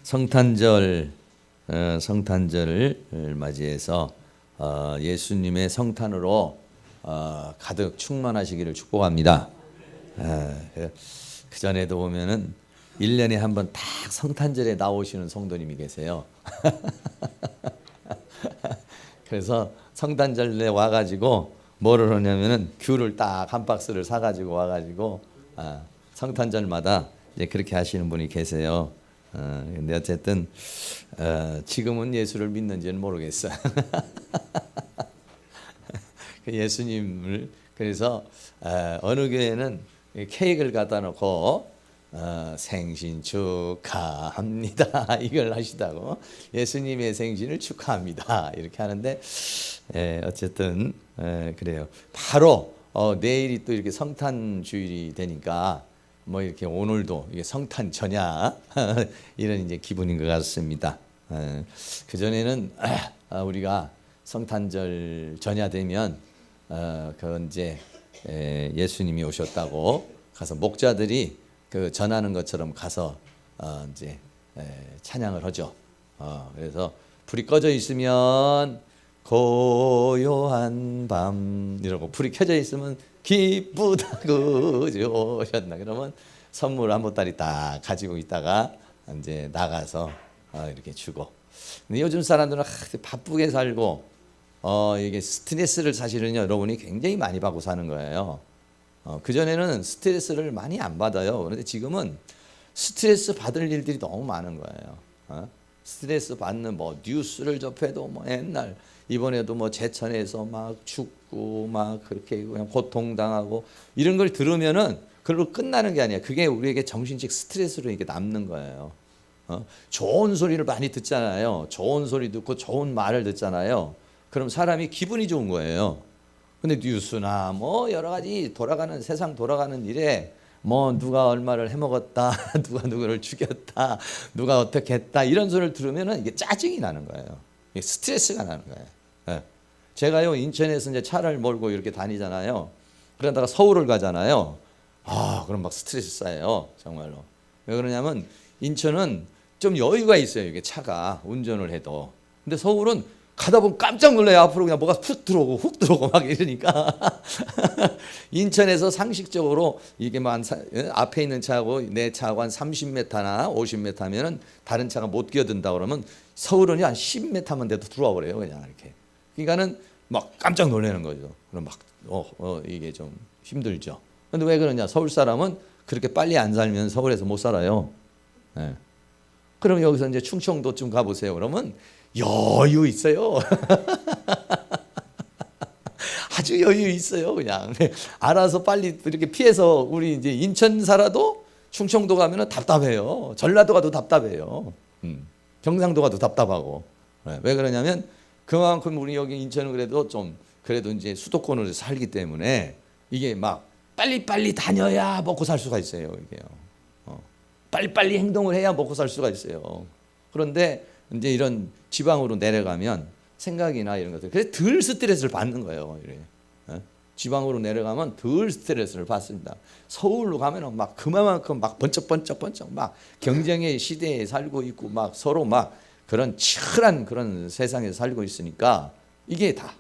성탄절을 맞이해서 예수님의 성탄으로 가득 충만하시기를 축복합니다. 그 전에도 보면은 1년에 한 번 딱 성탄절에 나오시는 성도님이 계세요. 그래서 성탄절에 와가지고 뭐를 하냐면은 귤을 딱 한 박스를 사가지고 와가지고 성탄절마다 이제 그렇게 하시는 분이 계세요. 근데 어쨌든 지금은 예수를 믿는지는 모르겠어요. 예수님을 그래서 어느 교회는 케이크를 갖다 놓고 생신 축하합니다 이걸 하시다고, 예수님의 생신을 축하합니다 이렇게 하는데, 어쨌든 그래요. 바로 내일이 또 이렇게 성탄 주일이 되니까 뭐 이렇게 오늘도 이게 성탄 전야 이런 이제 기분인 것 같습니다. 그 전에는 우리가 성탄절 전야 되면 그 이제 예수님이 오셨다고 가서 목자들이 그 전하는 것처럼 가서 이제 찬양을 하죠. 그래서 불이 꺼져 있으면 고요한 밤 이러고, 불이 켜져 있으면 기쁘다고 오셨나 그러면 선물 한 보따리 딱 가지고 있다가 이제 나가서 이렇게 주고. 근데 요즘 사람들은 바쁘게 살고 이게 스트레스를 사실은 여러분이 굉장히 많이 받고 사는 거예요. 그전에는 스트레스를 많이 안 받아요. 그런데 지금은 스트레스 받을 일들이 너무 많은 거예요. 스트레스 받는 뭐 뉴스를 접해도 뭐 옛날 이번에도 뭐 제천에서 막 죽고 막 그렇게 그냥 고통당하고 이런 걸 들으면은 그걸로 끝나는 게 아니야. 그게 우리에게 정신적 스트레스로 이게 남는 거예요. 좋은 소리를 많이 듣잖아요. 좋은 소리 듣고 좋은 말을 듣잖아요. 그럼 사람이 기분이 좋은 거예요. 근데 뉴스나 뭐 여러 가지 돌아가는 세상 돌아가는 일에 뭐 누가 얼마를 해먹었다, 누가 누구를 죽였다, 누가 어떻게 했다 이런 소리를 들으면은 이게 짜증이 나는 거예요. 이게 스트레스가 나는 거예요. 제가요 인천에서 이제 차를 몰고 이렇게 다니잖아요. 그러다가 서울을 가잖아요. 그럼 막 스트레스 쌓여요, 정말로. 왜 그러냐면 인천은 좀 여유가 있어요, 이게 차가 운전을 해도. 근데 서울은 가다 보면 깜짝 놀라요. 앞으로 그냥 뭐가 훅 들어오고 막 이러니까. 인천에서 상식적으로 이게 막 앞에 있는 차하고 내 차하고 한 30m나 50m면은 다른 차가 못 끼어든다 그러면 서울은 한 10m만 돼도 들어와 버려요, 그냥 이렇게. 그러니까는 막 깜짝 놀라는 거죠. 그럼 막 이게 좀 힘들죠. 근데 왜 그러냐? 서울 사람은 그렇게 빨리 안 살면 서울에서 못 살아요. 그럼 여기서 이제 충청도쯤 가보세요. 그러면 여유 있어요. 아주 여유 있어요. 그냥 알아서 빨리 이렇게 피해서. 우리 이제 인천 살아도 충청도 가면은 답답해요. 전라도 가도 답답해요. 경상도 가도 답답하고. 왜 그러냐면 그만큼 우리 여기 인천은 그래도 이제 수도권으로 살기 때문에 이게 막 빨리 다녀야 먹고 살 수가 있어요. 이게요. 빨리 행동을 해야 먹고 살 수가 있어요. 그런데 이제 이런 지방으로 내려가면 생각이나 이런 것들, 그래서 덜 스트레스를 받는 거예요. 이래. 지방으로 내려가면 덜 스트레스를 받습니다. 서울로 가면은 막 그만큼 막 번쩍 막 경쟁의 시대에 살고 있고 막 서로 막 그런 치열한 그런 세상에 살고 있으니까 이게 다.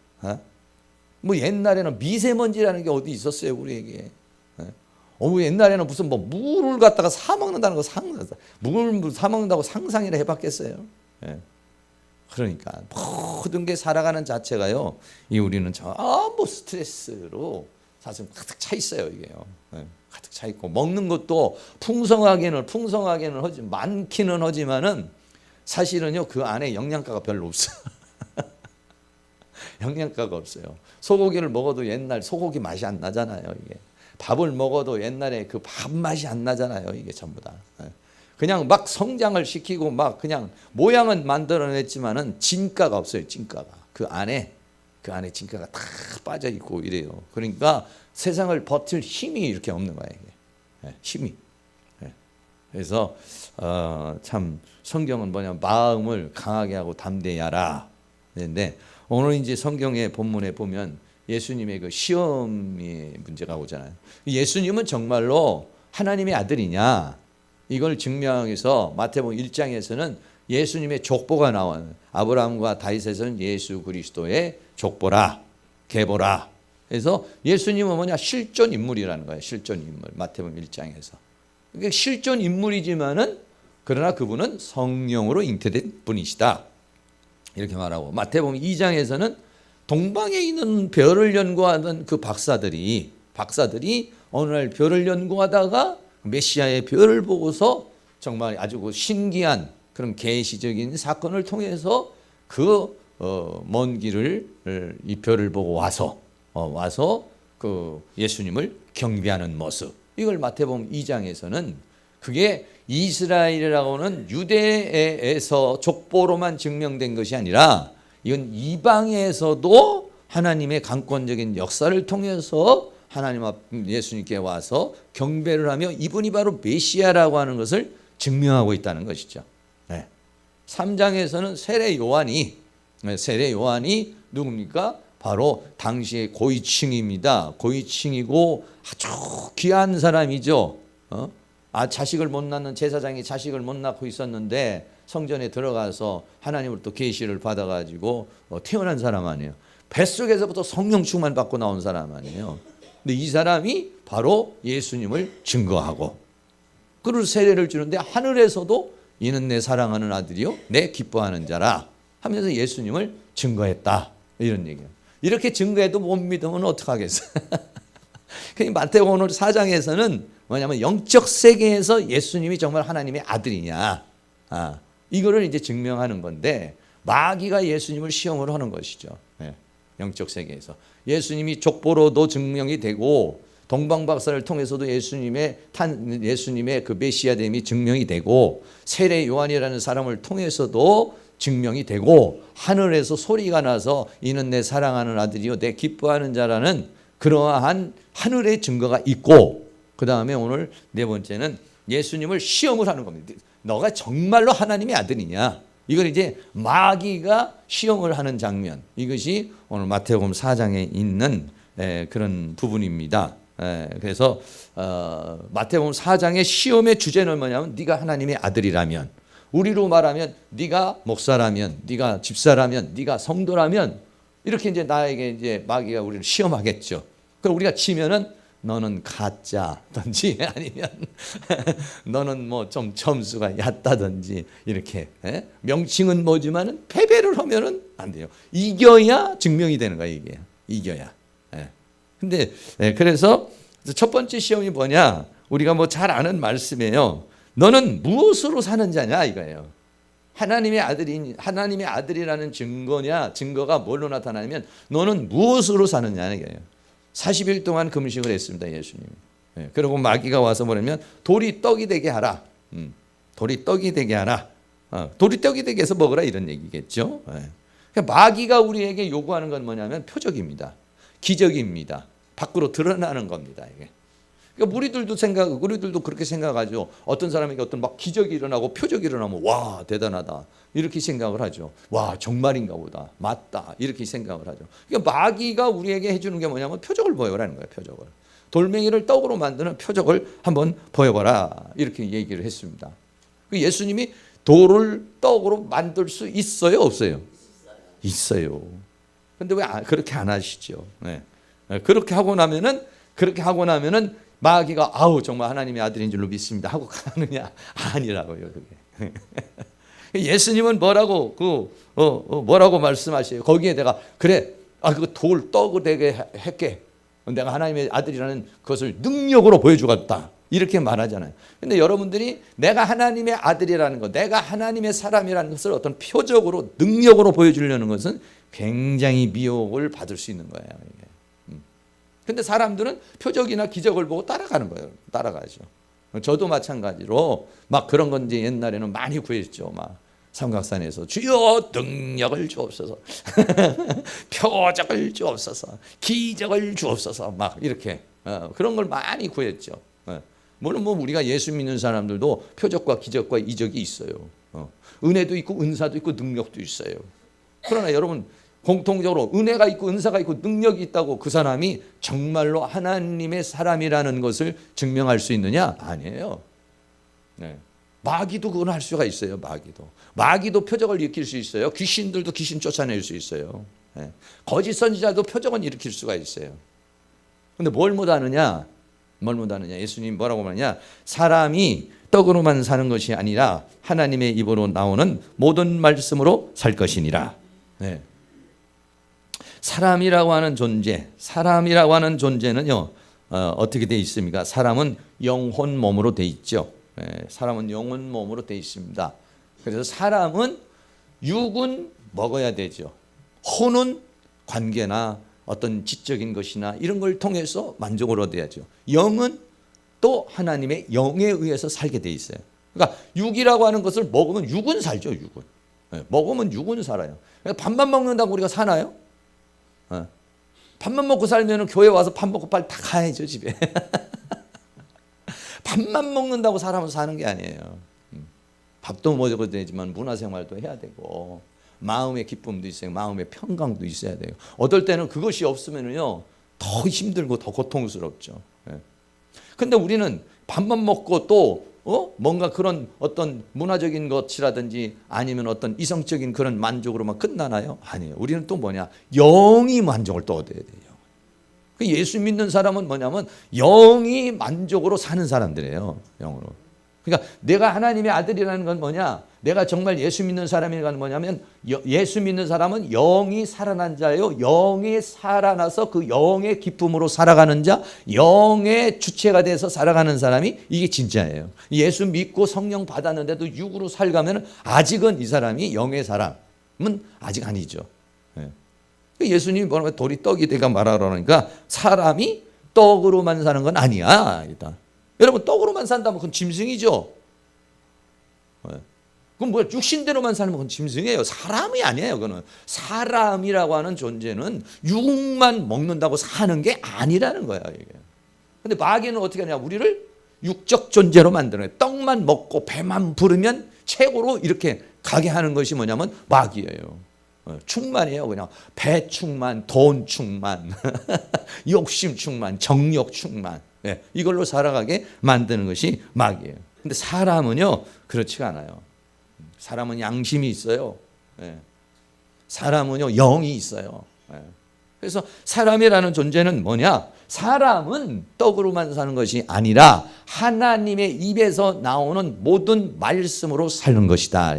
뭐 옛날에는 미세먼지라는 게 어디 있었어요, 우리에게. 옛날에는 무슨 뭐 물을 갖다가 사 먹는다는 거 물 사 먹는다고 상상이나 해봤겠어요. 그러니까 모든 게 살아가는 자체가요, 이 우리는 전부 스트레스로 사실 가득 차 있어요, 이게요. 가득 차 있고 먹는 것도 풍성하게는 하지 많기는 하지만은 사실은요 그 안에 영양가가 별로 없어요. 영양가가 없어요. 소고기를 먹어도 옛날 소고기 맛이 안 나잖아요, 이게. 밥을 먹어도 옛날에 그 밥 맛이 안 나잖아요, 이게 전부 다. 그냥 막 성장을 시키고 막 그냥 모양은 만들어냈지만은 진가가 없어요, 진가가. 그 안에 진가가 다 빠져 있고 이래요. 그러니까 세상을 버틸 힘이 이렇게 없는 거예요, 이게. 힘이. 그래서 참 성경은 뭐냐, 마음을 강하게 하고 담대히 하라. 그런데 오늘 이제 성경의 본문에 보면 예수님의 그 시험의 문제가 오잖아요. 예수님은 정말로 하나님의 아들이냐? 이걸 증명하기 위해서 마태복음 1장에서는 예수님의 족보가 나와요. 아브라함과 다윗에서는 예수 그리스도의 족보라, 계보라. 그래서 예수님은 뭐냐? 실존 인물이라는 거예요. 실존 인물. 마태복음 1장에서. 그러니까 실존 인물이지만은 그러나 그분은 성령으로 잉태된 분이시다. 이렇게 말하고, 마태복음 2장에서는 동방에 있는 별을 연구하던 그 박사들이 어느 날 별을 연구하다가 메시아의 별을 보고서 정말 아주 그 신기한 그런 계시적인 사건을 통해서 그 먼 길을 이 별을 보고 와서 그 예수님을 경배하는 모습. 이걸 마태복음 2장에서는 그게 이스라엘이라고는 유대에서 족보로만 증명된 것이 아니라 이건 이방에서도 하나님의 강권적인 역사를 통해서 하나님 앞 예수님께 와서 경배를 하며 이분이 바로 메시아라고 하는 것을 증명하고 있다는 것이죠. 네. 3장에서는 세례 요한이 누굽니까? 바로 당시의 고위층입니다. 고위층이고 아주 귀한 사람이죠. 자식을 못 낳는 제사장이 자식을 못 낳고 있었는데 성전에 들어가서 하나님으로부터 계시를 받아가지고 태어난 사람 아니에요. 뱃속에서부터 성령 충만 받고 나온 사람 아니에요. 근데 이 사람이 바로 예수님을 증거하고 그를 세례를 주는데 하늘에서도 이는 내 사랑하는 아들이요 내 기뻐하는 자라 하면서 예수님을 증거했다. 이런 얘기예요. 이렇게 증거해도 못 믿으면 어떡하겠어. 마태복음 4장에서는 뭐냐면 영적 세계에서 예수님이 정말 하나님의 아들이냐. 이거를 이제 증명하는 건데 마귀가 예수님을 시험을 하는 것이죠. 네. 영적 세계에서. 예수님이 족보로도 증명이 되고 동방박사를 통해서도 예수님의 그 메시아됨이 증명이 되고 세례 요한이라는 사람을 통해서도 증명이 되고 하늘에서 소리가 나서 이는 내 사랑하는 아들이요 내 기뻐하는 자라는 그러한 하늘의 증거가 있고 그 다음에 오늘 네 번째는 예수님을 시험을 하는 겁니다. 너가 정말로 하나님의 아들이냐? 이걸 이제 마귀가 시험을 하는 장면. 이것이 오늘 마태복음 4장에 있는 그런 부분입니다. 그래서 마태복음 4장의 시험의 주제는 뭐냐면 네가 하나님의 아들이라면 우리로 말하면 네가 목사라면 네가 집사라면 네가 성도라면 이렇게 이제 나에게 이제 마귀가 우리를 시험하겠죠. 그럼 우리가 치면은 너는 가짜든지 아니면 너는 뭐 좀 점수가 얕다든지 이렇게 명칭은 뭐지만은 패배를 하면은 안 돼요. 이겨야 증명이 되는 거야 이게. 이겨야. 근데 그래서 첫 번째 시험이 뭐냐? 우리가 뭐 잘 아는 말씀이에요. 너는 무엇으로 사는 자냐 이거예요. 하나님의 아들이라는 증거가 뭘로 나타나냐면 너는 무엇으로 사느냐 이거예요. 40일 동안 금식을 했습니다 예수님이. 그리고 마귀가 와서 뭐냐면 돌이 떡이 되게 하라. 돌이 떡이 되게 하라. 돌이 떡이 되게 해서 먹으라 이런 얘기겠죠. 그러니까 마귀가 우리에게 요구하는 건 뭐냐면 표적입니다. 기적입니다. 밖으로 드러나는 겁니다 이게. 그러니까 우리들도 그렇게 생각하죠. 어떤 사람에게 어떤 막 기적이 일어나고 표적이 일어나면 와 대단하다 이렇게 생각을 하죠. 와 정말인가 보다 맞다 이렇게 생각을 하죠. 그러니까 마귀가 우리에게 해주는 게 뭐냐면 표적을 보여라는 거예요. 표적을. 돌멩이를 떡으로 만드는 표적을 한번 보여봐라 이렇게 얘기를 했습니다. 예수님이 돌을 떡으로 만들 수 있어요 없어요? 있어요. 그런데 왜 그렇게 안 하시죠? 그렇게 하고 나면은 마귀가 아우 정말 하나님의 아들인 줄로 믿습니다 하고 가느냐? 아니라고요 그게. 예수님은 뭐라고 말씀하셔요? 거기에 내가 그래 그 돌 떡을 되게 할게. 내가 하나님의 아들이라는 것을 능력으로 보여주겠다 이렇게 말하잖아요. 근데 여러분들이 내가 하나님의 아들이라는 것, 내가 하나님의 사람이라는 것을 어떤 표적으로 능력으로 보여주려는 것은 굉장히 미혹을 받을 수 있는 거예요. 근데 사람들은 표적이나 기적을 보고 따라가는 거예요. 따라가죠. 저도 마찬가지로 막 그런 건 이제 옛날에는 많이 구했죠. 막 삼각산에서 주여 능력을 주옵소서, 표적을 주옵소서, 기적을 주옵소서 막 이렇게 그런 걸 많이 구했죠. 물론 뭐 우리가 예수 믿는 사람들도 표적과 기적과 이적이 있어요. 은혜도 있고 은사도 있고 능력도 있어요. 그러나 여러분 공통적으로 은혜가 있고 은사가 있고 능력이 있다고 그 사람이 정말로 하나님의 사람이라는 것을 증명할 수 있느냐? 아니에요. 네. 마귀도 그건 할 수가 있어요. 마귀도 표적을 일으킬 수 있어요. 귀신들도 귀신 쫓아낼 수 있어요. 네. 거짓 선지자도 표적은 일으킬 수가 있어요. 근데 뭘 못하느냐? 예수님 뭐라고 말하냐? 사람이 떡으로만 사는 것이 아니라 하나님의 입으로 나오는 모든 말씀으로 살 것이니라. 네. 사람이라고 하는 존재는요, 어떻게 돼 있습니까? 사람은 영혼 몸으로 돼 있죠. 네. 사람은 영혼 몸으로 돼 있습니다. 그래서 사람은 육은 먹어야 되죠. 혼은 관계나 어떤 지적인 것이나 이런 걸 통해서 만족을 얻어야죠. 영은 또 하나님의 영에 의해서 살게 돼 있어요. 그러니까 육이라고 하는 것을 먹으면 육은 살죠. 네, 먹으면 육은 살아요. 밥만 먹는다고 우리가 사나요? 밥만 먹고 살면 교회 와서 밥 먹고 빨리 다 가야죠, 집에. 밥만 먹는다고 사람은 사는 게 아니에요. 밥도 먹어야 되지만 문화생활도 해야 되고 마음의 기쁨도 있어요. 마음의 평강도 있어야 돼요. 어떨 때는 그것이 없으면요 더 힘들고 더 고통스럽죠. 근데 우리는 밥만 먹고 또 뭔가 그런 어떤 문화적인 것이라든지 아니면 어떤 이성적인 그런 만족으로만 끝나나요? 아니에요. 우리는 또 뭐냐? 영이 만족을 또 얻어야 돼요. 예수 믿는 사람은 뭐냐면 영이 만족으로 사는 사람들이에요. 영으로. 그러니까 내가 하나님의 아들이라는 건 뭐냐? 내가 정말 예수 믿는 사람이라는 건 뭐냐면 예수 믿는 사람은 영이 살아난 자예요. 영이 살아나서 그 영의 기쁨으로 살아가는 자, 영의 주체가 돼서 살아가는 사람이 이게 진짜예요. 예수 믿고 성령 받았는데도 육으로 살가면 아직은 이 사람이 영의 사람은 아직 아니죠. 예수님이 뭐라고 돌이 떡이 되가 말하라니까 사람이 떡으로만 사는 건 아니야. 일단. 여러분 떡으로만 산다면 그건 짐승이죠. 그건 뭐야? 육신대로만 살면 그건 짐승이에요. 사람이 아니에요. 그거는 사람이라고 하는 존재는 육만 먹는다고 사는 게 아니라는 거야. 이게. 근데 마귀는 어떻게 하냐? 우리를 육적 존재로 만드는 거예요. 떡만 먹고 배만 부르면 최고로 이렇게 가게 하는 것이 뭐냐면 마귀예요. 충만이에요. 그냥 배 충만, 돈 충만, 욕심 충만, 정욕 충만. 네, 이걸로 살아가게 만드는 것이 마귀예요. 근데 사람은요 그렇지가 않아요. 사람은 양심이 있어요. 네. 사람은요 영이 있어요. 네. 그래서 사람이라는 존재는 뭐냐? 사람은 떡으로만 사는 것이 아니라 하나님의 입에서 나오는 모든 말씀으로 사는 것이다.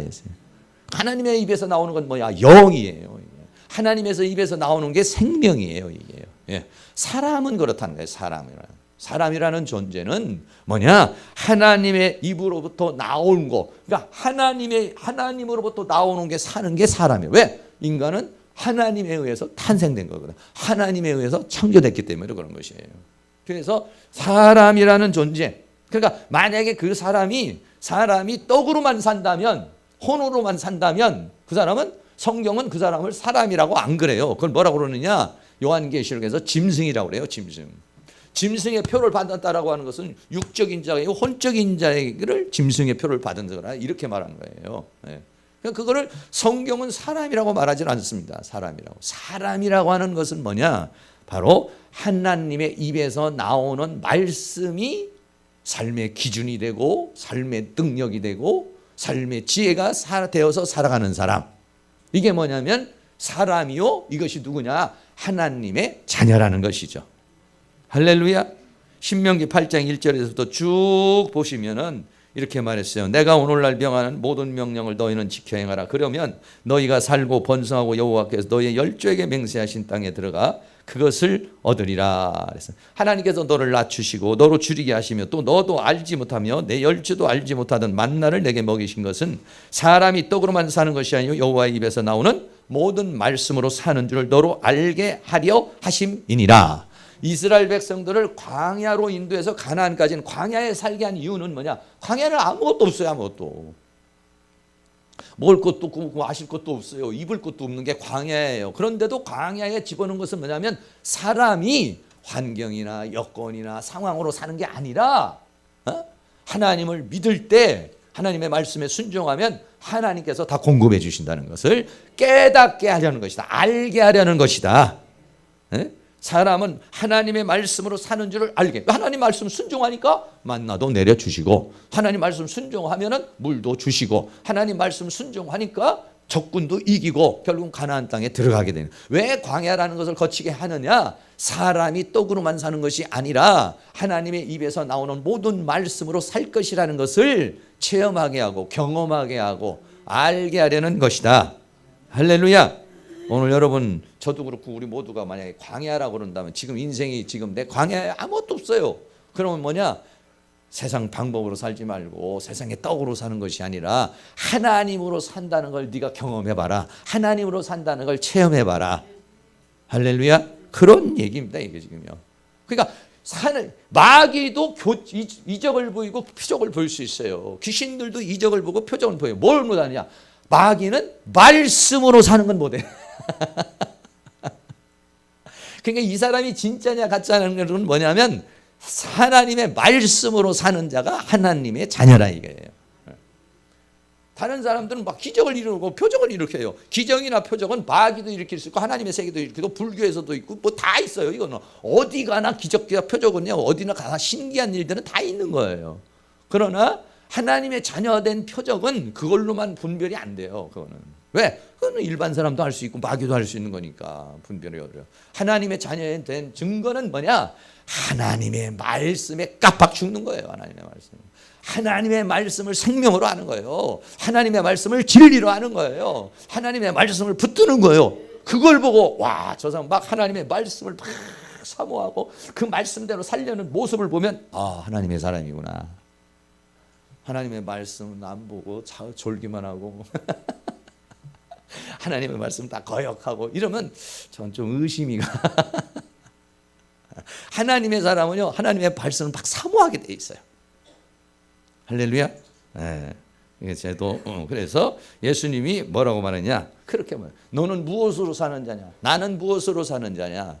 하나님의 입에서 나오는 건 뭐야? 영이에요. 하나님에서 입에서 나오는 게 생명이에요. 이게요. 예. 사람은 그렇다는 거예요. 사람이라는 존재는 뭐냐? 하나님의 입으로부터 나온 거. 그러니까 하나님으로부터 나오는 게 사는 게 사람이에요. 왜? 인간은 하나님에 의해서 탄생된 거거든. 하나님에 의해서 창조됐기 때문에 그런 것이에요. 그래서 사람이라는 존재. 그러니까 만약에 그 사람이 떡으로만 산다면, 혼으로만 산다면 그 사람은 성경은 그 사람을 사람이라고 안 그래요. 그걸 뭐라고 그러느냐? 요한계시록에서 짐승이라고 그래요. 짐승의 표를 받았다라고 하는 것은 육적인 자가 혼적인 자를 짐승의 표를 받은 거라 이렇게 말하는 거예요. 네. 그러니까 그거를 성경은 사람이라고 말하지 않습니다. 사람이라고 하는 것은 뭐냐? 바로 하나님의 입에서 나오는 말씀이 삶의 기준이 되고 삶의 능력이 되고 삶의 지혜가 되어서 살아가는 사람. 이게 뭐냐면 사람이요. 이것이 누구냐? 하나님의 자녀라는 것이죠. 할렐루야. 신명기 8장 1절에서부터 쭉 보시면은 이렇게 말했어요. 내가 오늘날 명하는 모든 명령을 너희는 지켜 행하라. 그러면 너희가 살고 번성하고 여호와께서 너희의 열조에게 맹세하신 땅에 들어가 그것을 얻으리라. 그래서 하나님께서 너를 낮추시고 너로 줄이게 하시며 또 너도 알지 못하며 내 열조도 알지 못하던 만나를 내게 먹이신 것은 사람이 떡으로만 사는 것이 아니요 여호와의 입에서 나오는 모든 말씀으로 사는 줄 너로 알게 하려 하심이니라. 이스라엘 백성들을 광야로 인도해서 가나안까지는 광야에 살게 한 이유는 뭐냐? 광야는 아무것도 없어요. 아무것도. 먹을 것도 없고 마실 것도 없어요. 입을 것도 없는 게 광야예요. 그런데도 광야에 집어넣은 것은 뭐냐면 사람이 환경이나 여건이나 상황으로 사는 게 아니라 하나님을 믿을 때 하나님의 말씀에 순종하면 하나님께서 다 공급해 주신다는 것을 깨닫게 하려는 것이다. 알게 하려는 것이다. 사람은 하나님의 말씀으로 사는 줄을 알게. 하나님 말씀 순종하니까 만나도 내려주시고, 하나님 말씀 순종하면은 물도 주시고, 하나님 말씀 순종하니까 적군도 이기고 결국은 가나안 땅에 들어가게 되는. 왜 광야라는 것을 거치게 하느냐? 사람이 떡으로만 사는 것이 아니라 하나님의 입에서 나오는 모든 말씀으로 살 것이라는 것을 체험하게 하고 경험하게 하고 알게 하려는 것이다. 할렐루야. 오늘 여러분, 저도 그렇고 우리 모두가 만약에 광야라고 그런다면, 지금 인생이 지금 내 광야에 아무것도 없어요. 그러면 뭐냐? 세상 방법으로 살지 말고 세상의 떡으로 사는 것이 아니라 하나님으로 산다는 걸 네가 경험해봐라. 하나님으로 산다는 걸 체험해봐라. 할렐루야. 그런 얘기입니다, 이게 지금요. 그러니까 마귀도 이적을 보이고 표적을 볼 수 있어요. 귀신들도 이적을 보고 표적을 보여요. 뭘 못하느냐? 마귀는 말씀으로 사는 건 못해. 그러니까 이 사람이 진짜냐 가짜냐는 건 뭐냐면, 하나님의 말씀으로 사는 자가 하나님의 자녀라 이거예요. 다른 사람들은 막 기적을 이루고 표적을 일으켜요. 기적이나 표적은 마귀도 일으킬 수 있고 하나님의 세계도 일으키고 불교에서도 있고 뭐 다 있어요. 이거는 어디 가나 기적과 표적은요, 어디나 가나 신기한 일들은 다 있는 거예요. 그러나 하나님의 자녀된 표적은 그걸로만 분별이 안 돼요. 그거는 왜? 그거는 일반 사람도 할 수 있고 마귀도 할 수 있는 거니까 분별이 어려워. 하나님의 자녀된 증거는 뭐냐? 하나님의 말씀에 깜빡 죽는 거예요. 하나님의 말씀. 하나님의 말씀을 생명으로 하는 거예요. 하나님의 말씀을 진리로 하는 거예요. 하나님의 말씀을 붙드는 거예요. 그걸 보고 와, 저 사람 막 하나님의 말씀을 막 사모하고 그 말씀대로 살려는 모습을 보면 아, 하나님의 사람이구나. 하나님의 말씀은 안 보고 졸기만 하고 하나님의 말씀 다 거역하고 이러면 전 좀 의심이 가. 하나님의 사람은요, 하나님의 말씀을 막 사모하게 돼 있어요. 할렐루야. 네. 이게 저도 그래서 예수님이 뭐라고 말하냐? 그렇게 말해요. 너는 무엇으로 사는 자냐? 나는 무엇으로 사는 자냐?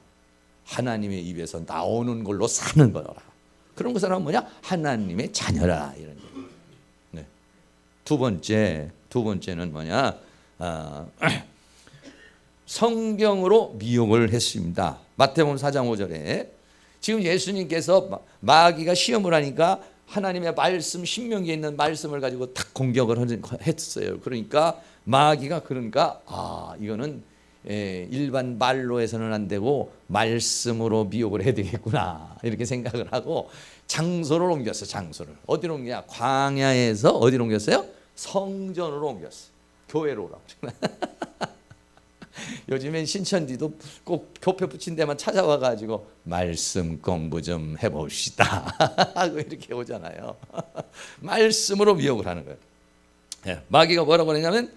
하나님의 입에서 나오는 걸로 사는 거라. 그런 그 사람은 뭐냐? 하나님의 자녀라 이런 얘기. 네. 두 번째는 뭐냐? 성경으로 미혹을 했습니다. 마태복음 4장 5절에 지금 예수님께서 마귀가 시험을 하니까 하나님의 말씀, 신명기에 있는 말씀을 가지고 탁 공격을 했어요. 그러니까 마귀가 이거는 일반 말로 해서는 안 되고 말씀으로 미혹을 해야 되겠구나 이렇게 생각을 하고 장소를 옮겼어요. 장소를 어디로 옮기냐? 광야에서 어디로 옮겼어요? 성전으로 옮겼어요. 교회로 오라고. 요즘엔 신천지도 꼭 교표 붙인 데만 찾아와 가지고 말씀 공부 좀 해봅시다 하고 이렇게 오잖아요. 말씀으로 미혹을 하는 거예요. 예, 마귀가 뭐라고 그러냐면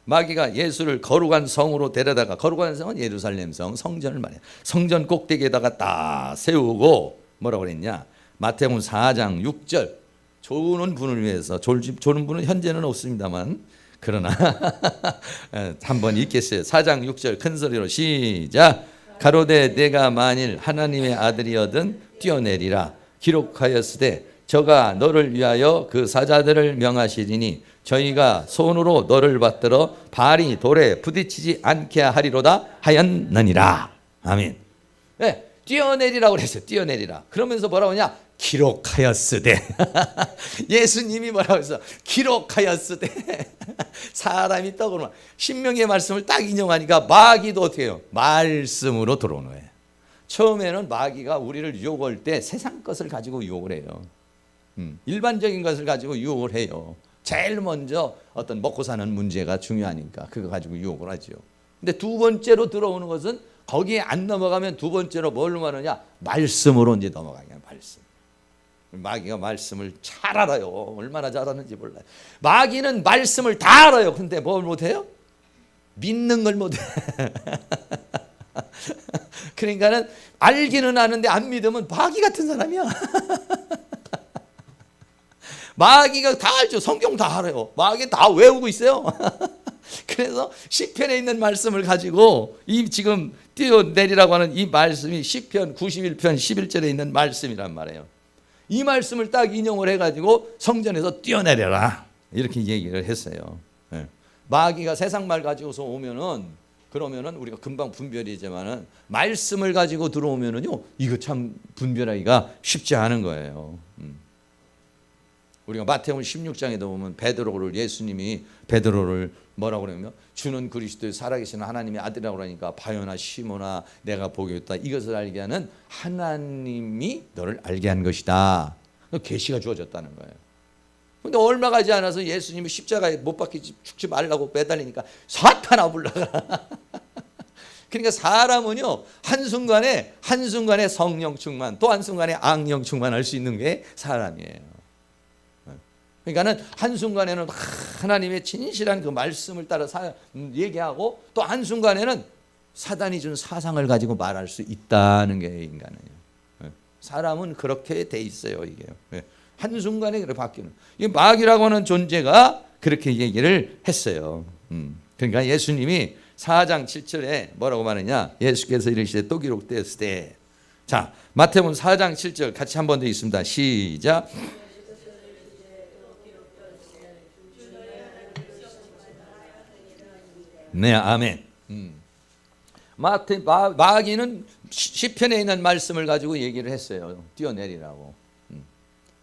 마귀가 예수를 거룩한 성으로 데려다가, 거룩한 성은 예루살렘 성, 성전을 말해요. 성전 꼭대기에다가 딱 세우고 뭐라고 그랬냐? 마태복음 4장 6절. 조는 분을 위해서, 조는 분은 현재는 없습니다만 그러나 한번 읽겠어요. 4장 6절 큰 소리로 시작. 가로되 내가 만일 하나님의 아들이거든 뛰어내리라. 기록하였으되 저가 너를 위하여 그 사자들을 명하시리니 저희가 손으로 너를 받들어 발이 돌에 부딪히지 않게 하리로다 하였느니라. 아멘. 네, 뛰어내리라고 그랬어요. 뛰어내리라. 그러면서 뭐라고 하냐? 기록하였으되. 예수님이 뭐라고 했어? 기록하였으되. 사람이 떡으로. 신명기의 말씀을 딱 인용하니까 마귀도 어떻게 해요? 말씀으로 들어오는 거예요. 처음에는 마귀가 우리를 유혹할 때 세상 것을 가지고 유혹을 해요. 일반적인 것을 가지고 유혹을 해요. 제일 먼저 어떤 먹고 사는 문제가 중요하니까 그거 가지고 유혹을 하죠. 근데 두 번째로 들어오는 것은 거기에 안 넘어가면 두 번째로 뭘로 말하냐? 말씀으로 이제 넘어가냐, 말씀. 마귀가 말씀을 잘 알아요. 얼마나 잘 아는지 몰라요. 마귀는 말씀을 다 알아요. 근데 뭘 못해요? 믿는 걸 못해. 그러니까는 알기는 아는데 안 믿으면 마귀 같은 사람이야. 마귀가 다 알죠. 성경 다 알아요. 마귀 다 외우고 있어요. 그래서 시편에 있는 말씀을 가지고 이 지금 뛰어내리라고 하는 이 말씀이 시편 91편 11절에 있는 말씀이란 말이에요. 이 말씀을 딱 인용을 해가지고 성전에서 뛰어내려라 이렇게 얘기를 했어요. 네. 마귀가 세상 말 가지고서 오면은 그러면은 우리가 금방 분별이지만은 말씀을 가지고 들어오면은요, 이거 참 분별하기가 쉽지 않은 거예요. 우리가 마태복음 16장에도 보면 예수님이 베드로를 뭐라고 그러냐면 주는 그리스도의 살아계신 하나님의 아들이라고 그러니까 바요나 시모나 내가 보겠다, 이것을 알게 하는 하나님이 너를 알게 한 것이다. 계시가 주어졌다는 거예요. 근데 얼마 가지 않아서 예수님이 십자가에 못 박혀 죽지 말라고 매달리니까 사탄아 물러가라. 그러니까 사람은요, 한순간에 성령 충만, 또 한순간에 악령 충만할 수 있는 게 사람이에요. 그러니까는 한순간에는 하나님의 진실한 그 말씀을 따라 얘기하고, 또 한순간에는 사단이 준 사상을 가지고 말할 수 있다는 게 인간이에요. 사람은 그렇게 돼 있어요. 이게 한순간에 그렇게 바뀌는. 이 마귀라고 하는 존재가 그렇게 얘기를 했어요. 그러니까 예수님이 4장 7절에 뭐라고 말하냐, 예수께서 이르시되 또 기록되었으되. 자, 마태복음 4장 7절 같이 한 번 더 있습니다. 시작. 네, 아멘. 마귀는 시편에 있는 말씀을 가지고 얘기를 했어요. 뛰어내리라고.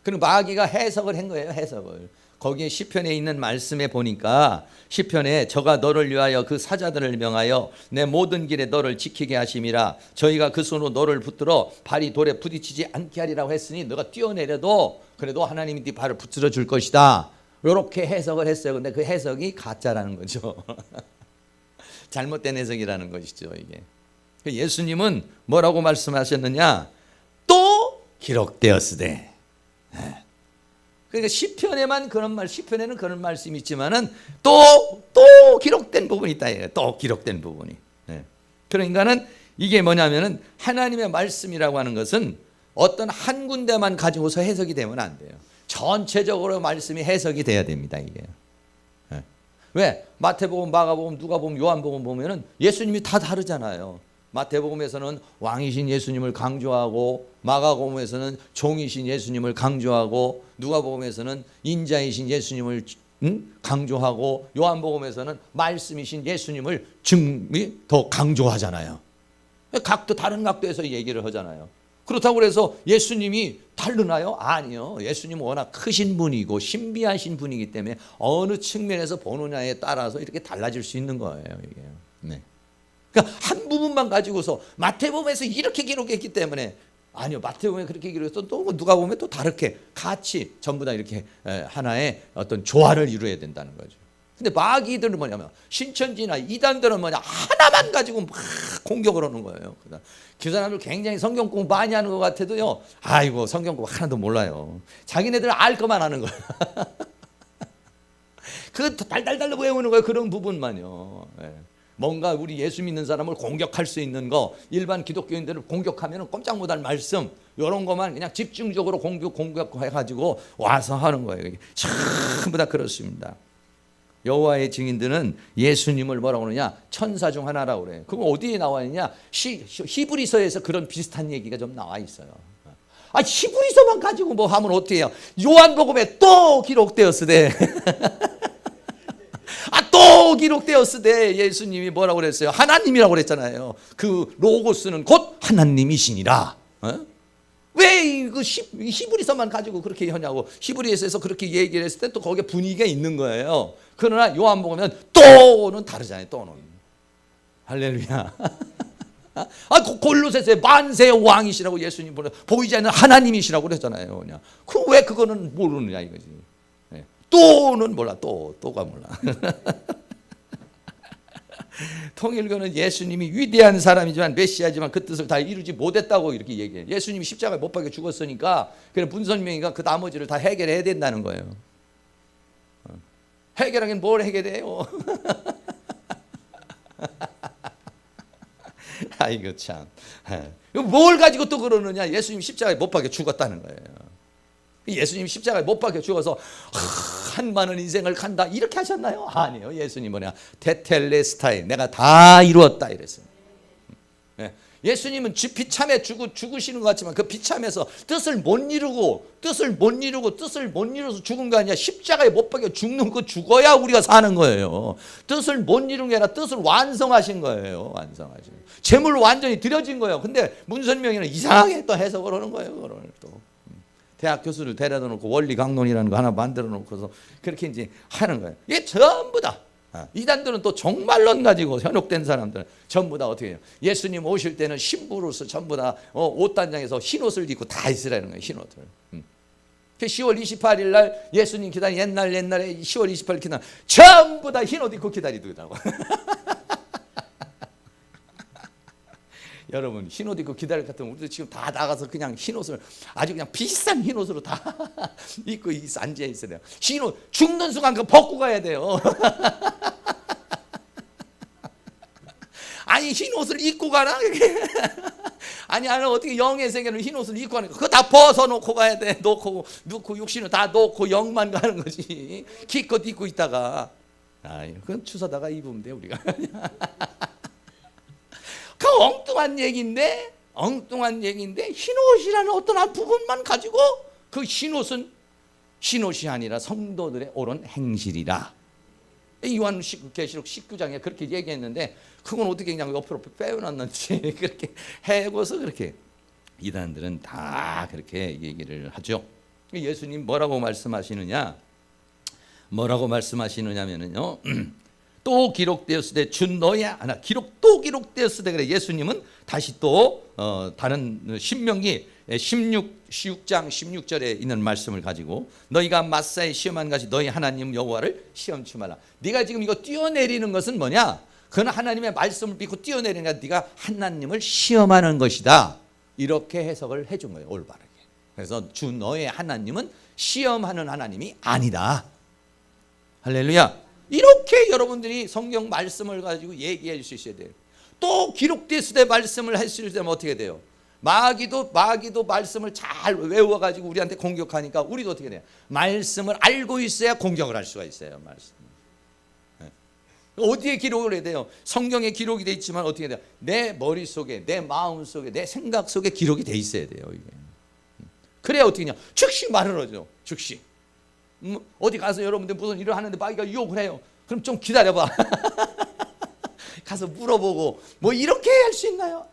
그리고 마귀가 해석을 한 거예요. 해석을. 거기에 시편에 있는 말씀에 보니까 시편에 저가 너를 위하여 그 사자들을 명하여 내 모든 길에 너를 지키게 하심이라. 저희가 그 손으로 너를 붙들어 발이 돌에 부딪히지 않게 하리라고 했으니 너가 뛰어내려도 그래도 하나님이 네 발을 붙들어 줄 것이다. 이렇게 해석을 했어요. 근데 그 해석이 가짜라는 거죠. 잘못된 해석이라는 것이죠. 이게. 예수님은 뭐라고 말씀하셨느냐? 또 기록되었으되. 그러니까 시편에만 그런 시편에는 그런 말씀이 있지만은 또 기록된 부분이 있다. 또 기록된 부분이. 그러니까는 이게 뭐냐면은 하나님의 말씀이라고 하는 것은 어떤 한 군데만 가지고서 해석이 되면 안 돼요. 전체적으로 말씀이 해석이 돼야 됩니다. 이게. 왜? 마태복음, 마가복음, 누가복음, 요한복음 보면은 예수님이 다 다르잖아요. 마태복음에서는 왕이신 예수님을 강조하고, 마가복음에서는 종이신 예수님을 강조하고, 누가복음에서는 인자이신 예수님을 강조하고, 요한복음에서는 말씀이신 예수님을 더 강조하잖아요. 각도 다른 각도에서 얘기를 하잖아요. 그렇다고 해서 예수님이 다르나요? 아니요. 예수님은 워낙 크신 분이고 신비하신 분이기 때문에 어느 측면에서 보느냐에 따라서 이렇게 달라질 수 있는 거예요. 이게. 네. 그러니까 한 부분만 가지고서 마태복음에서 이렇게 기록했기 때문에, 아니요, 마태복음에 그렇게 기록해서 또 누가 보면 또 다르게 같이 전부 다 이렇게 하나의 어떤 조화를 이루어야 된다는 거죠. 근데 마귀들은 뭐냐면 신천지나 이단들은 뭐냐, 하나만 가지고 막 공격을 하는 거예요. 그 사람들 굉장히 성경 공부 많이 하는 것 같아도요, 아이고 성경 공부 하나도 몰라요. 자기네들 알 것만 하는 거예요. 그 달달달 외우는 거예요. 그런 부분만요. 뭔가 우리 예수 믿는 사람을 공격할 수 있는 거, 일반 기독교인들을 공격하면 꼼짝 못할 말씀, 이런 것만 그냥 집중적으로 공격해가지고 와서 하는 거예요. 전부 다 그렇습니다. 여호와의 증인들은 예수님을 뭐라고 그러냐, 천사 중 하나라고 그래요. 그거 어디에 나와 있냐? 히브리서에서 그런 비슷한 얘기가 좀 나와 있어요. 히브리서만 가지고 뭐 하면 어떻게 해요? 요한복음에 또 기록되었으되 또 기록되었으되 예수님이 뭐라고 그랬어요? 하나님이라고 그랬잖아요. 그 로고스는 곧 하나님이시니라. 왜 그 히브리서만 가지고 그렇게 하냐고. 히브리서에서 그렇게 얘기를 했을 때 또 거기에 분위기가 있는 거예요. 그러나 요한복음은 또는 다르잖아요. 또는. 할렐루야. 골로새서에 만세의 왕이시라고 예수님 보이지 않는 하나님이시라고 그랬잖아요. 그냥. 왜 그거는 모르느냐 이거지. 또는 몰라. 또가 몰라. 통일교는 예수님이 위대한 사람이지만 메시아지만 그 뜻을 다 이루지 못했다고 이렇게 얘기해요. 예수님이 십자가에 못 박혀 죽었으니까 그래 문선명이가 그 나머지를 다 해결해야 된다는 거예요. 해결하긴 뭘 해결해요? 아이고 참. 뭘 가지고 또 그러느냐? 예수님 십자가에 못 박혀 죽었다는 거예요. 예수님 십자가에 못 박혀 죽어서 한 많은 인생을 간다 이렇게 하셨나요? 아니에요. 예수님 뭐냐, 테텔레스타이, 내가 다 이루었다 이랬어요. 예수님은 비참해 죽으시는 것 같지만 그 비참해서 뜻을 못 이루어서 죽은 거 아니야. 십자가에 못 박혀 죽는 거 죽어야 우리가 사는 거예요. 뜻을 못 이룬 게 아니라 뜻을 완성하신 거예요. 완성하신 거예요. 재물 완전히 드려진 거예요. 근데 문선명이는 이상하게 또 해석을 하는 거예요. 그걸 또 대학 교수를 데려다 놓고 원리 강론이라는 거 하나 만들어 놓고서 그렇게 이제 하는 거예요. 이게 전부 다 이단들은 또 정말론 가지고 현혹된 사람들은 전부 다 어떻게 해요? 예수님 오실 때는 신부로서 전부 다 옷단장에서 흰옷을 입고 다 있으라는 거예요. 흰옷을. 10월 28일 날 예수님 기다리 옛날에 10월 28일 기다리 전부 다 흰옷 입고 기다리더라고. 여러분 흰옷 입고 기다릴 것 같으면 우리도 지금 다 나가서 그냥 흰옷을 아주 그냥 비싼 흰옷으로 다 입고 앉아 있어야 돼요. 흰옷 죽는 순간 그거 벗고 가야 돼요. 아니 흰옷을 입고 가나? 아니 어떻게 영의 세계는 흰옷을 입고 가는 거 그거 다 벗어놓고 가야 돼. 놓고 육신을 다 놓고 영만 가는 거지. 기껏 입고 있다가 그건 추서다가 입으면 돼 우리가. 그 엉뚱한 얘기인데 흰옷이라는 어떤 한 부분만 가지고 그 흰옷은 흰옷이 아니라 성도들의 옳은 행실이라. 요한계시록 19장에 그렇게 얘기했는데 그건 어떻게 그냥 옆으로 빼어놨는지 그렇게 해고서 그렇게 이단들은 다 그렇게 얘기를 하죠. 예수님 뭐라고 말씀하시느냐면요. 또 기록되었으되 준 너야 하나 또 기록되었으되 그래. 예수님은 다시 또 다른 신명기 16장 16절에 있는 말씀을 가지고 너희가 마사에 시험한 것이 너희 하나님 여호와를 시험치 말라. 네가 지금 이거 뛰어내리는 것은 뭐냐? 그건 하나님의 말씀을 믿고 뛰어내리는 게 네가 하나님을 시험하는 것이다. 이렇게 해석을 해준 거예요. 올바르게. 그래서 주 너의 하나님은 시험하는 하나님이 아니다. 할렐루야. 이렇게 여러분들이 성경 말씀을 가지고 얘기해 줄 수 있어야 돼요. 또 기록됐을 때 말씀을 했을 때면 어떻게 돼요? 마귀도 말씀을 잘 외워가지고 우리한테 공격하니까 우리도 어떻게 돼요? 말씀을 알고 있어야 공격을 할 수가 있어요. 말씀. 어디에 기록을 해야 돼요? 성경에 기록이 돼 있지만 어떻게 돼요? 내 머릿속에, 내 마음속에, 내 생각 속에 기록이 돼 있어야 돼요. 이게. 그래야 어떻게 하냐? 즉시 말을 하죠. 즉시. 어디 가서 여러분들 무슨 일을 하는데 마귀가 유혹을 해요. 그럼 좀 기다려봐. 가서 물어보고 뭐 이렇게 할 수 있나요?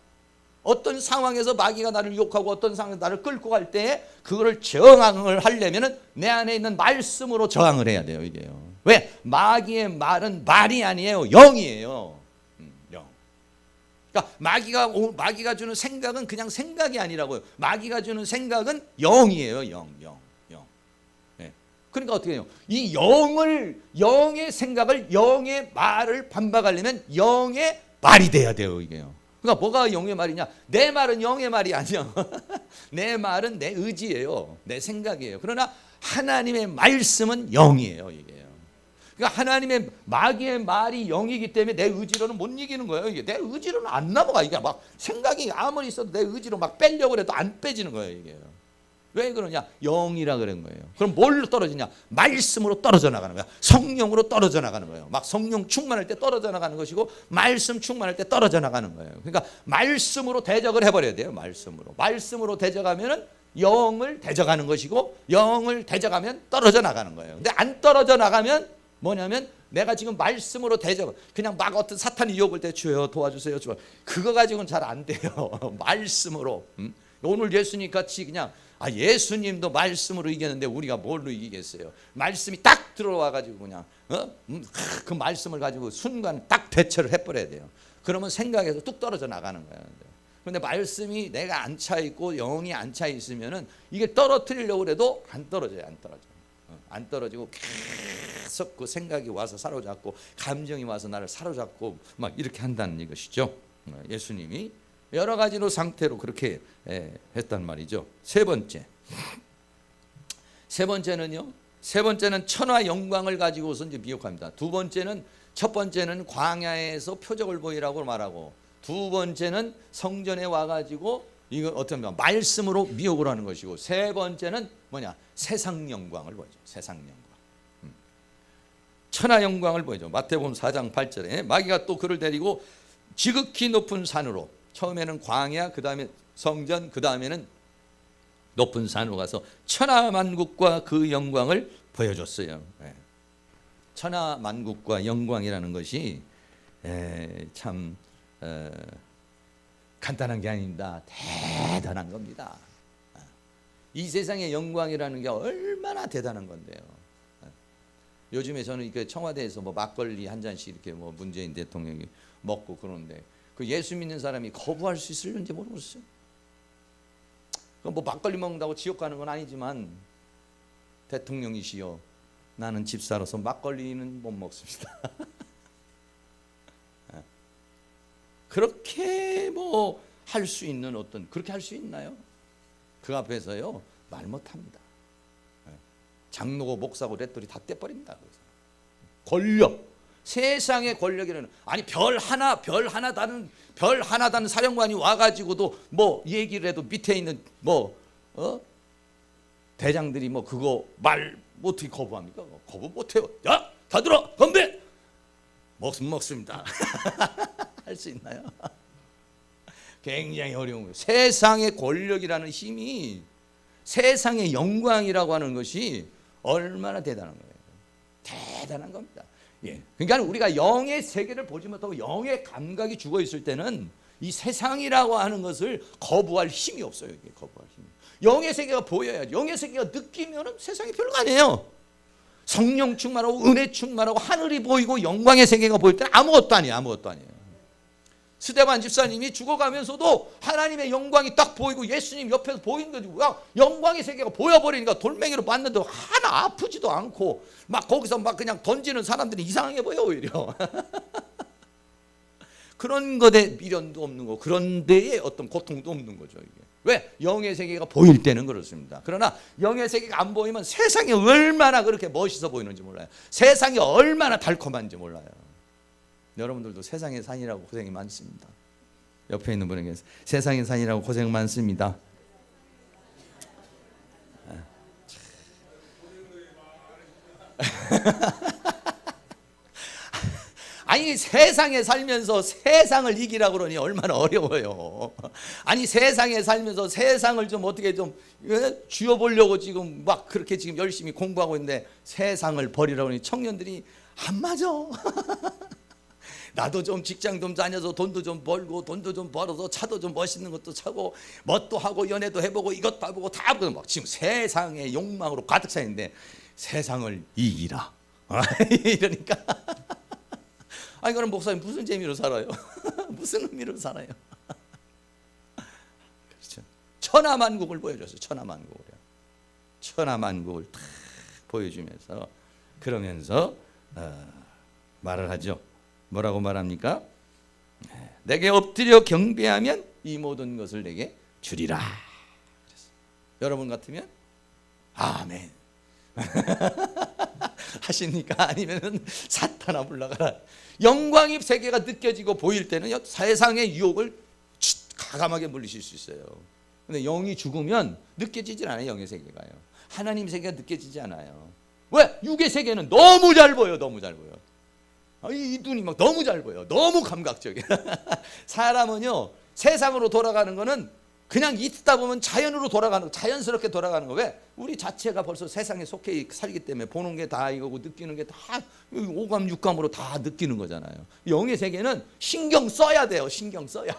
어떤 상황에서 마귀가 나를 유혹하고 어떤 상황에서 나를 끌고 갈 때 그거를 저항을 하려면은 내 안에 있는 말씀으로 저항을 해야 돼요. 이게요. 왜? 마귀의 말은 말이 아니에요. 영이에요. 영. 그러니까 마귀가 주는 생각은 그냥 생각이 아니라고요. 마귀가 주는 생각은 영이에요. 영. 그러니까 어떻게 해요? 이 영의 생각을 영의 말을 반박하려면 영의 말이 돼야 돼요. 이게요. 그러니까 뭐가 영의 말이냐? 내 말은 영의 말이 아니야. 내 말은 내 의지예요. 내 생각이에요. 그러나 하나님의 말씀은 영이에요. 이게요. 그러니까 하나님의 마귀의 말이 영이기 때문에 내 의지로는 못 이기는 거예요. 이게 내 의지로는 안 넘어가. 이게 막 생각이 아무리 있어도 내 의지로 막 빼려고 해도 안 빼지는 거예요. 이게요. 왜 그러냐? 영이라 그런 거예요. 그럼 뭘로 떨어지냐? 말씀으로 떨어져 나가는 거야. 성령으로 떨어져 나가는 거예요. 막 성령 충만할 때 떨어져 나가는 것이고 말씀 충만할 때 떨어져 나가는 거예요. 그러니까 말씀으로 대적을 해버려야 돼요. 말씀으로 대적하면은 영을 대적하는 것이고 영을 대적하면 떨어져 나가는 거예요. 근데 안 떨어져 나가면 뭐냐면 내가 지금 말씀으로 대적 그냥 막 어떤 사탄이 유혹을 때 주여 도와주세요. 그거 가지고는 잘 안 돼요. 말씀으로. 오늘 예수님 같이 그냥 예수님도 말씀으로 이겼는데 우리가 뭘로 이기겠어요? 말씀이 딱 들어와가지고 그냥 그 말씀을 가지고 순간 딱 대처를 해버려야 돼요. 그러면 생각에서 뚝 떨어져 나가는 거예요. 그런데 말씀이 내가 안 차 있고 영이 안 차 있으면은 이게 떨어뜨리려고 해도 안 떨어져요. 안 떨어지고 계속 그 생각이 와서 사로잡고 감정이 와서 나를 사로잡고 막 이렇게 한다는 이것이죠. 예수님이 여러 가지로 상태로 그렇게 했단 말이죠. 세 번째는 천하 영광을 가지고서 이제 미혹합니다. 첫 번째는 광야에서 표적을 보이라고 말하고 두 번째는 성전에 와가지고 이거 어떤 말씀으로 미혹을 하는 것이고 세 번째는 뭐냐? 세상 영광을 보이죠. 세상 영광. 천하 영광을 보이죠. 마태복음 4장 8절에 마귀가 또 그를 데리고 지극히 높은 산으로 처음에는 광야, 그 다음에 성전, 그 다음에는 높은 산으로 가서 천하만국과 그 영광을 보여줬어요. 천하만국과 영광이라는 것이 참 간단한 게 아닙니다. 대단한 겁니다. 이 세상의 영광이라는 게 얼마나 대단한 건데요. 요즘에 저는 그 청와대에서 뭐 막걸리 한 잔씩 이렇게 뭐 문재인 대통령이 먹고 그러는데 그 예수 믿는 사람이 거부할 수 있을는지 모르겠어요. 뭐 막걸리 먹는다고 지옥 가는 건 아니지만 대통령이시여 나는 집사로서 막걸리는 못 먹습니다. 그렇게 뭐 할 수 있는 어떤 그렇게 할 수 있나요? 그 앞에서요 말 못합니다. 장로고 목사고 렛돌이 다 떼버립니다. 권력, 세상의 권력이라는 아니 별 하나 다른 사령관이 와가지고도 뭐 얘기를 해도 밑에 있는 뭐 대장들이 뭐 그거 말 어떻게 거부합니까? 거부 못해요. 야, 다 들어 건배 먹습니다. 할 수 있나요? 굉장히 어려운 거예요. 세상의 권력이라는 힘이 세상의 영광이라고 하는 것이 얼마나 대단한 거예요. 대단한 겁니다. 예. 그러니까 우리가 영의 세계를 보지 못하고 영의 감각이 죽어 있을 때는 이 세상이라고 하는 것을 거부할 힘이 없어요. 이게 거부할 힘이. 영의 세계가 보여야죠. 영의 세계가 느끼면은 세상이 별거 아니에요. 성령 충만하고 은혜 충만하고 하늘이 보이고 영광의 세계가 보일 때는 아무것도 아니에요. 아무것도 아니에요. 스데반 집사님이 죽어가면서도 하나님의 영광이 딱 보이고 예수님 옆에서 보이는 거지. 영광의 세계가 보여버리니까 돌멩이로 맞는데 하나 아프지도 않고 막 거기서 막 그냥 던지는 사람들이 이상하게 보여 오히려. 그런 것에 미련도 없는 거, 그런 데에 어떤 고통도 없는 거죠. 이게. 왜? 영의 세계가 보일 때는 그렇습니다. 그러나 영의 세계가 안 보이면 세상이 얼마나 그렇게 멋있어 보이는지 몰라요. 세상이 얼마나 달콤한지 몰라요. 여러분들도 세상의 산이라고 고생이 많습니다. 옆에 있는 분에게 세상의 산이라고 고생 많습니다. 아니 세상에 살면서 세상을 이기라고 그러니 얼마나 어려워요. 아니 세상에 살면서 세상을 좀 어떻게 좀 쥐어보려고 지금 막 그렇게 지금 열심히 공부하고 있는데 세상을 버리라고 하니 청년들이 안 맞아. 나도 좀 직장 좀 다녀서 돈도 좀 벌고 돈도 좀 벌어서 차도 좀 멋있는 것도 차고 멋도 하고 연애도 해보고 이것도 해보고 다 해보고 막 지금 세상의 욕망으로 가득 차 있는데 세상을 이기라. 이러니까 아니 그럼 목사님 무슨 재미로 살아요? 무슨 의미로 살아요? 그렇죠. 천하만국을 보여줬어요. 천하만국을 탁 보여주면서 그러면서 말을 하죠. 뭐라고 말합니까? 내게 엎드려 경배하면 이 모든 것을 내게 주리라. 그랬어요. 여러분 같으면 아멘 하십니까? 아니면은 사탄아 물러가라. 영광의 세계가 느껴지고 보일 때는 세상의 유혹을 과감하게 물리실 수 있어요. 근데 영이 죽으면 느껴지질 않아요. 영의 세계가요. 하나님 세계가 느껴지지 않아요. 왜? 육의 세계는 너무 잘 보여. 너무 잘 보여. 이 눈이 막 너무 잘 보여. 너무 감각적이야. 사람은요 세상으로 돌아가는 거는 그냥 있다 보면 자연으로 돌아가는 거, 자연스럽게 돌아가는 거. 왜? 우리 자체가 벌써 세상에 속해 살기 때문에 보는 게 다 이거고 느끼는 게 다 오감 육감으로 다 느끼는 거잖아요. 영의 세계는 신경 써야 돼요. 신경 써야.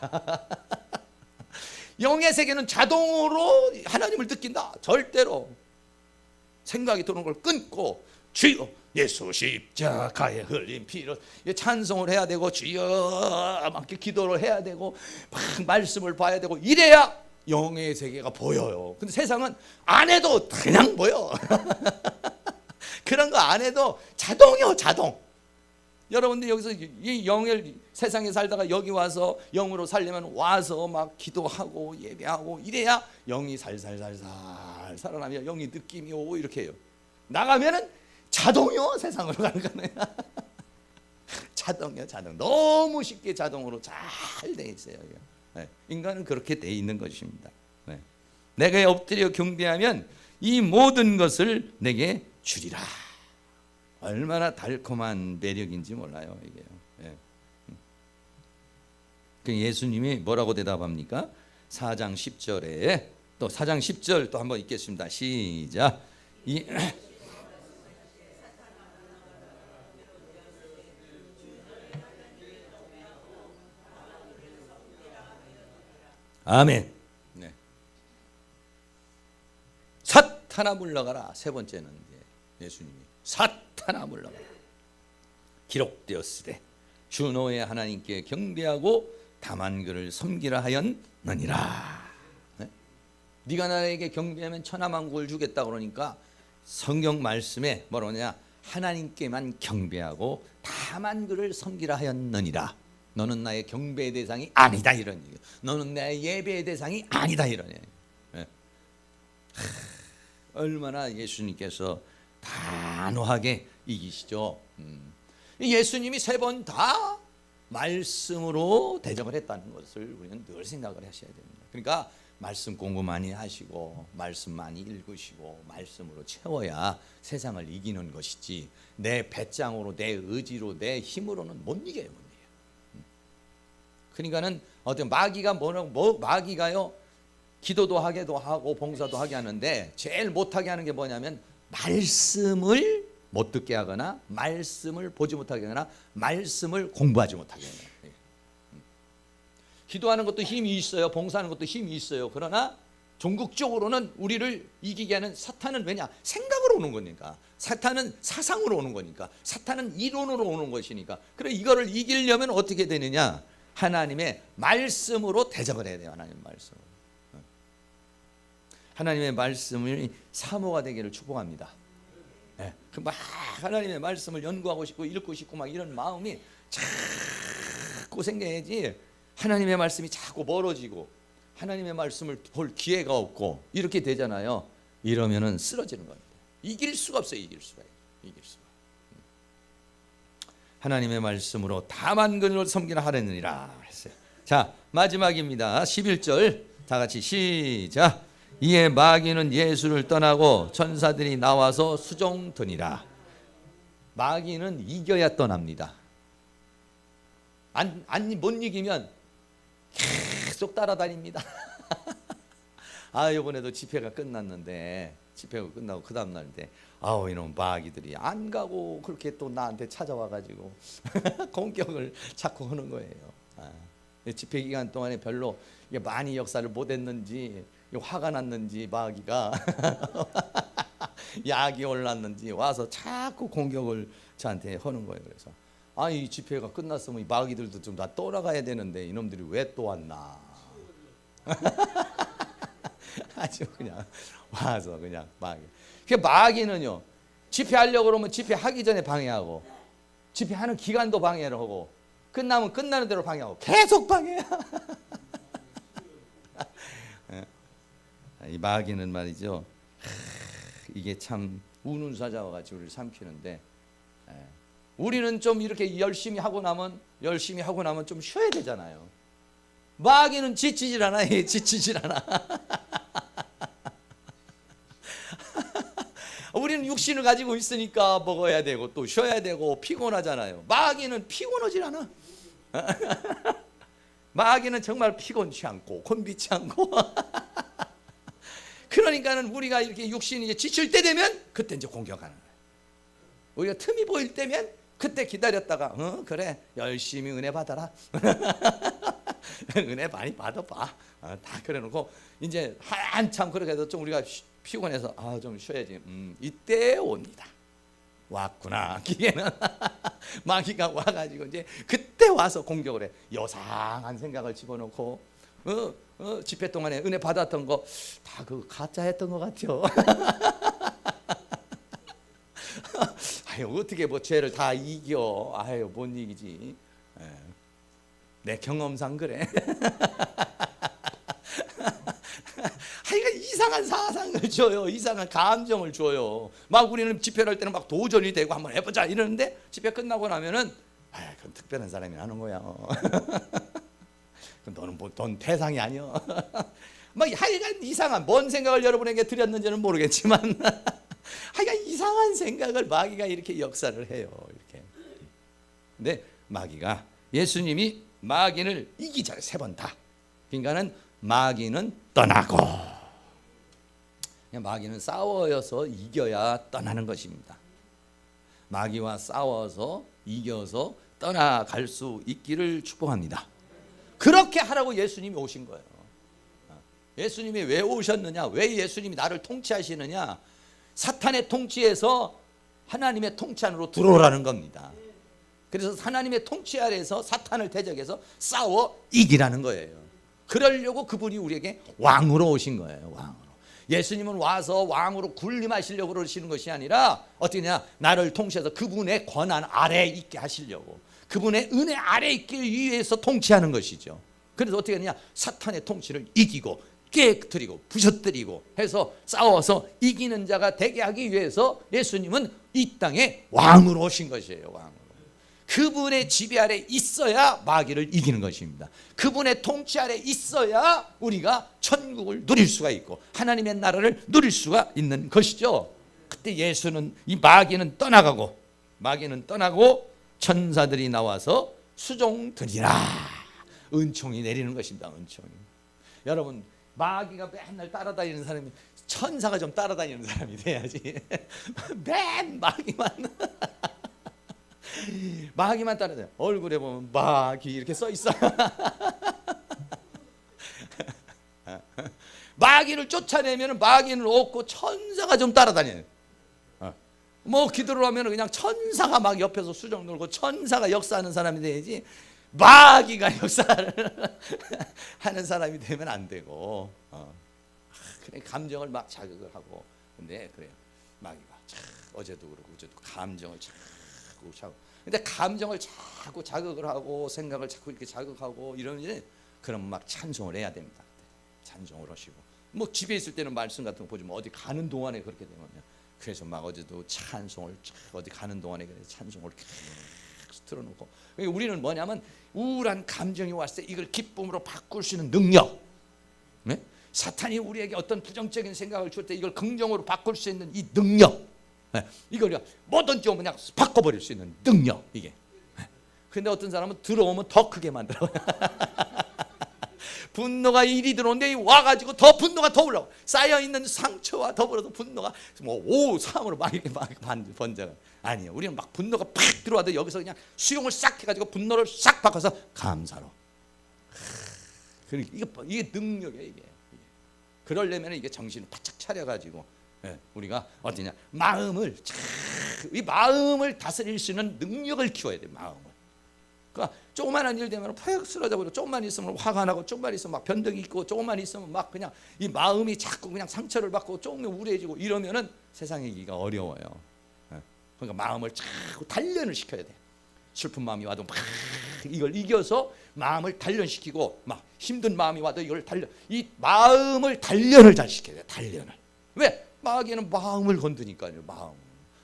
영의 세계는 자동으로 하나님을 느낀다. 절대로 생각이 도는 걸 끊고 주여 예수 십자가에 흘린 피로 찬송을 해야 되고 주여 막 기도를 해야 되고 막 말씀을 봐야 되고 이래야 영의 세계가 보여요. 근데 세상은 안 해도 그냥 보여. 그런 거 안 해도 자동이요. 자동. 여러분들 여기서 이 영의 세상에 살다가 여기 와서 영으로 살려면 와서 막 기도하고 예배하고 이래야 영이 살살살살 살아나며 영이 느낌이 오고 이렇게 해요. 나가면은 자동이요. 세상으로 가는 거네요. 자동이요. 자동. 너무 쉽게 자동으로 잘 돼 있어요. 네. 인간은 그렇게 돼 있는 것입니다. 네. 내가 엎드려 경배하면 이 모든 것을 내게 주리라. 얼마나 달콤한 매력인지 몰라요. 이게요. 네. 그 예수님이 뭐라고 대답합니까? 4장 10절에 또 4장 10절 또 한번 읽겠습니다. 시작. 아멘. 네. 사탄아 물러가라. 세 번째는 예수님이 사탄아 물러가라. 기록되었으되 주 너의 하나님께 경배하고 다만 그를 섬기라 하였느니라. 네? 네가 나에게 경배하면 천하만국을 주겠다 그러니까 성경 말씀에 뭐라냐? 하나님께만 경배하고 다만 그를 섬기라 하였느니라. 너는 나의 경배의 대상이 아니다 이런 얘기. 너는 나의 예배의 대상이 아니다 이런 얘기. 네. 얼마나 예수님께서 단호하게 이기시죠. 예수님이 세 번 다 말씀으로 대접을 했다는 것을 우리는 늘 생각을 하셔야 됩니다. 그러니까 말씀 공부 많이 하시고 말씀 많이 읽으시고 말씀으로 채워야 세상을 이기는 것이지 내 배짱으로 내 의지로 내 힘으로는 못 이겨요. 못 이겨요. 그러니까는 어떤 마귀가 마귀가요 기도도 하게도 하고 봉사도 하게 하는데 제일 못하게 하는 게 뭐냐면 말씀을 못 듣게 하거나 말씀을 보지 못하게 하거나 말씀을 공부하지 못하게 해요. 기도하는 것도 힘이 있어요. 봉사하는 것도 힘이 있어요. 그러나 종국적으로는 우리를 이기게 하는 사탄은 왜냐? 생각으로 오는 거니까. 사탄은 사상으로 오는 거니까. 사탄은 이론으로 오는 것이니까. 그래 이거를 이기려면 어떻게 되느냐? 하나님의 말씀으로 대접을 해야 돼요. 하나님의 말씀으로. 하나님의 말씀이 사모가 되기를 축복합니다. 네. 막 하나님의 말씀을 연구하고 싶고 읽고 싶고 막 이런 마음이 자꾸 생겨야지 하나님의 말씀이 자꾸 멀어지고 하나님의 말씀을 볼 기회가 없고 이렇게 되잖아요. 이러면은 쓰러지는 겁니다. 이길 수가 없어요. 이길 수가. 하나님의 말씀으로 다만 그를 섬기라 하려느니라 했어요. 자, 마지막입니다. 11절 다 같이 시작. 이에 마귀는 예수를 떠나고 천사들이 나와서 수종드니라. 마귀는 이겨야 떠납니다. 못 이기면 계속 따라다닙니다. 아, 이번에도 집회가 끝났는데 집회가 끝나고 그 다음 날인데 아우 이놈 마귀들이 안 가고 그렇게 또 나한테 찾아와가지고 공격을 자꾸 하는 거예요. 집회 기간 동안에 별로 많이 역사를 못했는지 화가 났는지 마귀가 약이 올랐는지 와서 자꾸 공격을 저한테 하는 거예요. 그래서 아니 집회가 끝났으면 이 마귀들도 좀 다 떠나가야 되는데 이놈들이 왜 또 왔나. 아주 그냥 와서 그냥 마귀. 그 마귀는요 집회하려고 그러면 집회하기 전에 방해하고 집회하는 기간도 방해를 하고 끝나면 끝나는 대로 방해하고 계속 방해야. 이 마귀는 말이죠. 이게 참 우는 사자와 같이 우리를 삼키는데 우리는 좀 이렇게 열심히 하고 나면 좀 쉬어야 되잖아요. 마귀는 지치질 않아. 지치질 않아. 우리는 육신을 가지고 있으니까 먹어야 되고 또 쉬어야 되고 피곤하잖아요. 마귀는 피곤하질 않아. 마귀는 정말 피곤치 않고 곤비치 않고 그러니까는 우리가 이렇게 육신이 이제 지칠 때 되면 그때 이제 공격하는 거예요. 우리가 틈이 보일 때면 그때 기다렸다가 그래 열심히 은혜 받아라. 은혜 많이 받아봐. 다 그래놓고 이제 한참 그렇게 해서 좀 우리가 피곤해서 좀 쉬어야지. 이때 옵니다. 왔구나. 기회는 마귀가 와가지고 이제 그때 와서 공격을 해. 요상한 생각을 집어넣고 집회 동안에 은혜 받았던 거 다 그 가짜했던 것 같죠. 아유 어떻게 뭐 죄를 다 이겨. 아유 못 이기지. 내 경험상 그래. 하여간 이상한 사상을 줘요. 이상한 감정을 줘요. 막 우리는 집회를 할 때는 막 도전이 되고 한번 해보자 이러는데 집회 끝나고 나면은 그건 특별한 사람이 하는 거야. 너는 뭐 넌 대상이 아니야. 막 하여간 이상한 뭔 생각을 여러분에게 드렸는지는 모르겠지만 하여간 이상한 생각을 마귀가 이렇게 역사를 해요. 이렇게. 근데 마귀가 예수님이 마귀를 이기자. 3번 다. 그러니까는 마귀는 떠나고, 마귀는 싸워서 이겨야 떠나는 것입니다. 마귀와 싸워서 이겨서 떠나갈 수 있기를 축복합니다. 그렇게 하라고 예수님이 오신 거예요. 예수님이 왜 오셨느냐? 왜 예수님이 나를 통치하시느냐? 사탄의 통치에서 하나님의 통치 안으로 들어오라는 겁니다. 그래서 하나님의 통치 아래에서 사탄을 대적해서 싸워 이기라는 거예요. 그러려고 그분이 우리에게 왕으로 오신 거예요. 왕으로. 예수님은 와서 왕으로 군림하시려고 그러시는 것이 아니라 어떻게 냐, 나를 통치해서 그분의 권한 아래에 있게 하시려고, 그분의 은혜 아래에 있기 위해서 통치하는 것이죠. 그래서 어떻게 하느냐, 사탄의 통치를 이기고 깨뜨리고 부셔뜨리고 해서 싸워서 이기는 자가 되게 하기 위해서 예수님은 이 땅에 왕으로 오신 것이에요. 왕으로. 그분의 지배 아래 있어야 마귀를 이기는 것입니다. 그분의 통치 아래 있어야 우리가 천국을 누릴 수가 있고 하나님의 나라를 누릴 수가 있는 것이죠. 그때 예수는, 이 마귀는 떠나가고, 마귀는 떠나고 천사들이 나와서 수종드리라. 은총이 내리는 것입니다. 은총이. 여러분, 마귀가 맨날 따라다니는 사람이 천사가 좀 따라다니는 사람이 돼야지. 맨 마귀만 따라다녀. 얼굴에 보면 마귀 이렇게 써 있어. 마귀를 쫓아내면 마귀는 없고 천사가 좀 따라다녀요. 뭐 기도를 하면 그냥 천사가 막 옆에서 수정 놀고 천사가 역사하는 사람이 돼야지, 마귀가 역사를 하는 사람이 되면 안 되고, 그래 감정을 막 자극을 하고. 근데 그래요, 마귀가 어제도 그렇고 어제도 감정을 자꾸 근데 감정을 자꾸 자극을 하고 생각을 자꾸 이렇게 자극하고 이러면 그럼 막 찬송을 해야 됩니다. 찬송을 하시고, 뭐 집에 있을 때는 말씀 같은 거 보지만 어디 가는 동안에 그렇게 되면요. 그래서 막 어제도 찬송을 어디 가는 동안에 찬송을 계속 틀어놓고. 우리는 뭐냐면 우울한 감정이 왔을 때 이걸 기쁨으로 바꿀 수 있는 능력, 네? 사탄이 우리에게 어떤 부정적인 생각을 줄 때 이걸 긍정으로 바꿀 수 있는 이 능력, 네? 이걸 뭐든지 오면 그냥 바꿔버릴 수 있는 능력, 이게. 근데 어떤 사람은 들어오면 더 크게 만들어. 분노가 일이 들어오는데 와가지고 더 분노가 더 올라오고, 쌓여있는 상처와 더불어서 분노가 뭐 5, 3으로 막 이렇게 막 번져가. 아니에요. 우리는 막 분노가 팍 들어와도 여기서 그냥 수용을 싹 해가지고 분노를 싹 바꿔서 감사로. 이게 능력이에요. 이게. 그러려면 이게 정신을 바짝 차려가지고, 우리가 어디냐, 이 마음을 다스릴 수 있는 능력을 키워야 돼. 마음을. 그러니까 조그만한 일 되면 퍽 쓰러져 버리고, 조금만 있으면 화가 나고, 조금만 있으면 막 변덕이 있고, 조금만 있으면 막 그냥 이 마음이 자꾸 그냥 상처를 받고 조금 우울해지고 이러면은 세상에 이기가 어려워요. 그러니까 마음을 자꾸 단련을 시켜야 돼. 슬픈 마음이 와도 막 이걸 이겨서 마음을 단련시키고, 막 힘든 마음이 와도 이걸 이 마음을 단련을 잘 시켜야 돼. 단련을. 왜? 마귀는 마음을 건드니까요. 마음.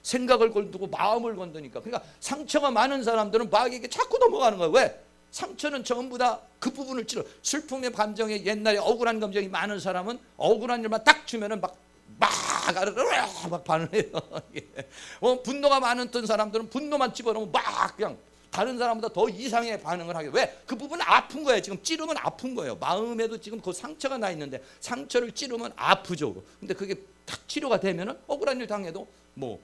생각을 건드고 마음을 건드니까. 그러니까 상처가 많은 사람들은 마귀에게 자꾸 넘어가는 거예요. 왜? 상처는 전부 다 그 부분을 찔러. 슬픔의 감정에, 옛날에 억울한 감정이 많은 사람은 억울한 일만 딱 주면은 막 반응해요. 분노가 많았던 사람들은 분노만 집어넣으면 막 그냥 다른 사람보다 더 이상의 반응을 하게. 왜? 그 부분은 아픈 거예요. 지금 찌르면 아픈 거예요. 마음에도 지금 그 상처가 나 있는데 상처를 찌르면 아프죠. 근데 그게 딱 치료가 되면은 억울한 일 당해도 뭐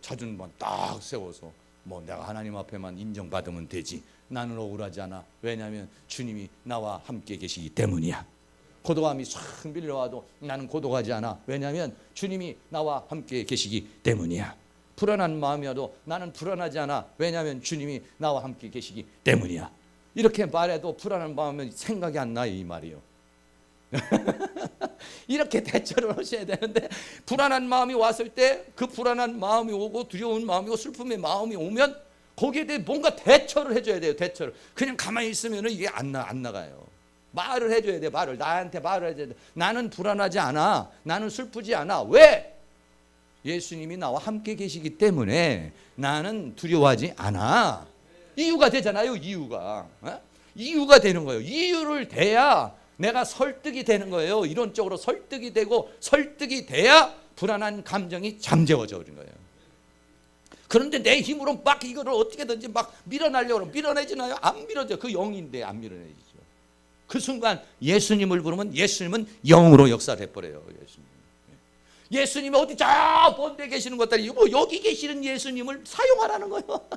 자존만 딱 세워서 뭐 내가 하나님 앞에만 인정받으면 되지. 나는 억울하지 않아. 왜냐하면 주님이 나와 함께 계시기 때문이야. 고독함이 싹 밀려와도 나는 고독하지 않아. 왜냐하면 주님이 나와 함께 계시기 때문이야. 불안한 마음이 와도 나는 불안하지 않아. 왜냐하면 주님이 나와 함께 계시기 때문이야. 이렇게 말해도 불안한 마음은 생각이 안 나요. 이 말이요. 이렇게 대처를 하셔야 되는데, 불안한 마음이 왔을 때 그 불안한 마음이 오고 두려운 마음이 오고 슬픔의 마음이 오면 거기에 대해 뭔가 대처를 해줘야 돼요. 대처를. 그냥 가만히 있으면 이게 안 나가요. 말을 해줘야 돼. 나한테 말을 해줘야 돼. 나는 불안하지 않아. 나는 슬프지 않아. 왜? 예수님이 나와 함께 계시기 때문에 나는 두려워하지 않아. 이유가 되잖아요. 이유가 되는 거예요. 이유를 대야 내가 설득이 되는 거예요. 이론적으로 설득이 되고, 설득이 돼야 불안한 감정이 잠재워져 버린 거예요. 그런데 내 힘으로 막 이거를 어떻게든지 막 밀어내려고 하면 밀어내지나요? 안 밀어져. 그 영인데 안 밀어내지죠. 그 순간 예수님을 부르면 예수님은 영으로 역사를 해버려요. 예수님이 어디 저 본데 계시는 것들이 뭐 여기 계시는 예수님을 사용하라는 거예요.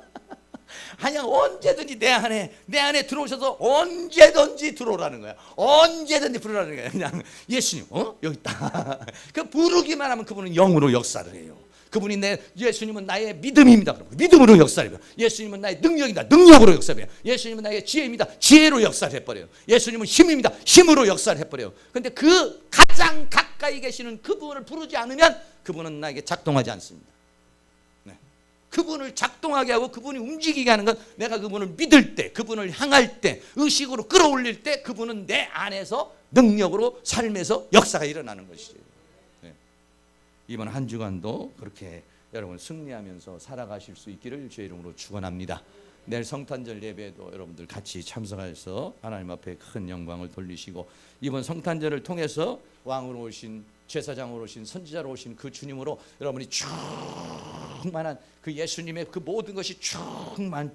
그냥 언제든지 내 안에 들어오셔서 언제든지 들어오라는 거야. 언제든지 부르라는 거야. 그냥 예수님 여기 있다. 그 부르기만 하면 그분은 영으로 역사를 해요. 그분이 예수님은 나의 믿음입니다. 믿음으로 역사를 해요. 예수님은 나의 능력이다. 능력으로 역사를 해요. 예수님은 나의 지혜입니다. 지혜로 역사를 해버려요. 예수님은 힘입니다. 힘으로 역사를 해버려요. 그런데 그 가장 가까이 계시는 그분을 부르지 않으면 그분은 나에게 작동하지 않습니다. 네. 그분을 작동하게 하고 그분이 움직이게 하는 건 내가 그분을 믿을 때, 그분을 향할 때, 의식으로 끌어올릴 때 그분은 내 안에서 능력으로 삶에서 역사가 일어나는 것이죠. 이번 한 주간도 그렇게 여러분 승리하면서 살아가실 수 있기를 주의 이름으로 축원합니다. 내일 성탄절 예배도 여러분들 같이 참석해서 하나님 앞에 큰 영광을 돌리시고 이번 성탄절을 통해서 왕으로 오신 제사장으로 오신 선지자로 오신 그 주님으로 여러분이 충만한 그 예수님의 그 모든 것이 충만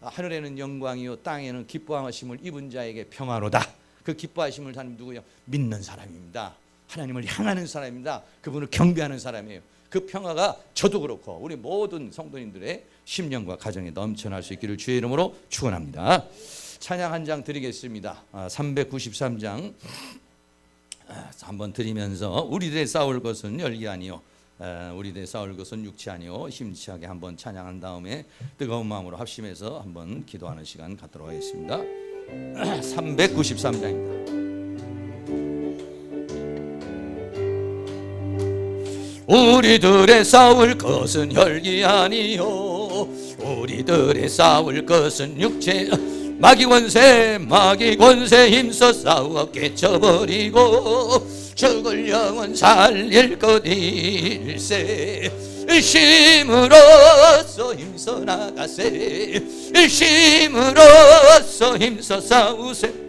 하늘에는 영광이요 땅에는 기뻐하심을 입은 자에게 평화로다. 그 기뻐하심을 하는 누구요? 믿는 사람입니다. 하나님을 향하는 사람입니다. 그분을 경배하는 사람이에요. 그 평화가 저도 그렇고 우리 모든 성도님들의 심령과 가정에 넘쳐날 수 있기를 주의 이름으로 축원합니다. 찬양 한 장 드리겠습니다. 393장 한번 드리면서 우리들의 싸울 것은 열기 아니요 우리들의 싸울 것은 육체 아니요 힘치하게 한번 찬양한 다음에 뜨거운 마음으로 합심해서 한번 기도하는 시간 갖도록 하겠습니다. 393장입니다. 우리들의 싸울 것은 혈기 아니요 우리들의 싸울 것은 육체 마귀 권세 힘써 싸워 깨쳐버리고 죽을 영혼 살릴 것일세 일심으로써 힘써 나가세 일심으로써 힘써 싸우세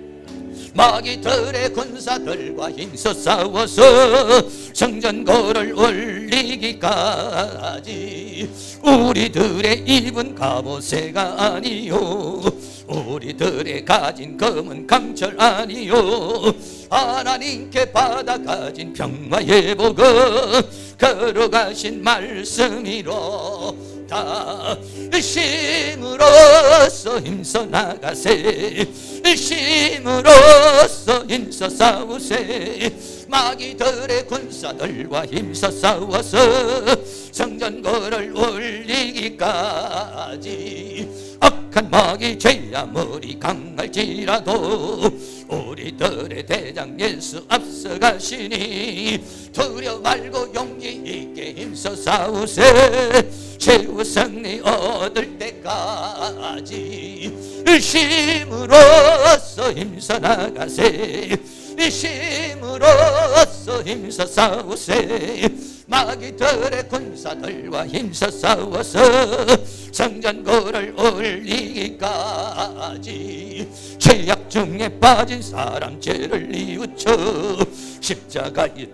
마귀들의 군사들과 힘써 싸워서 성전거를 올리기까지 우리들의 입은 갑옷새가 아니요 우리들의 가진 검은 강철 아니요 하나님께 받아 가진 평화의 복음 걸어가신 말씀이로 다 일심으로써 힘써 나가세 일심으로써 힘써 싸우세 마귀들의 군사들과 힘써 싸워서 성전거를 올리기까지 악한 마귀 죄 아무리 강할지라도 우리들의 대장 예수 앞서가시니 두려 말고 용기 있게 힘써 싸우세 최후 승리 얻을 때까지 일심으로써 힘써 나가세 일심으로써 힘써 싸우세 마귀들의 군사들과 힘써 싸워서 성전거를 올리기까지 죄악 중에 빠진 사람 죄를 뉘우쳐 십자가에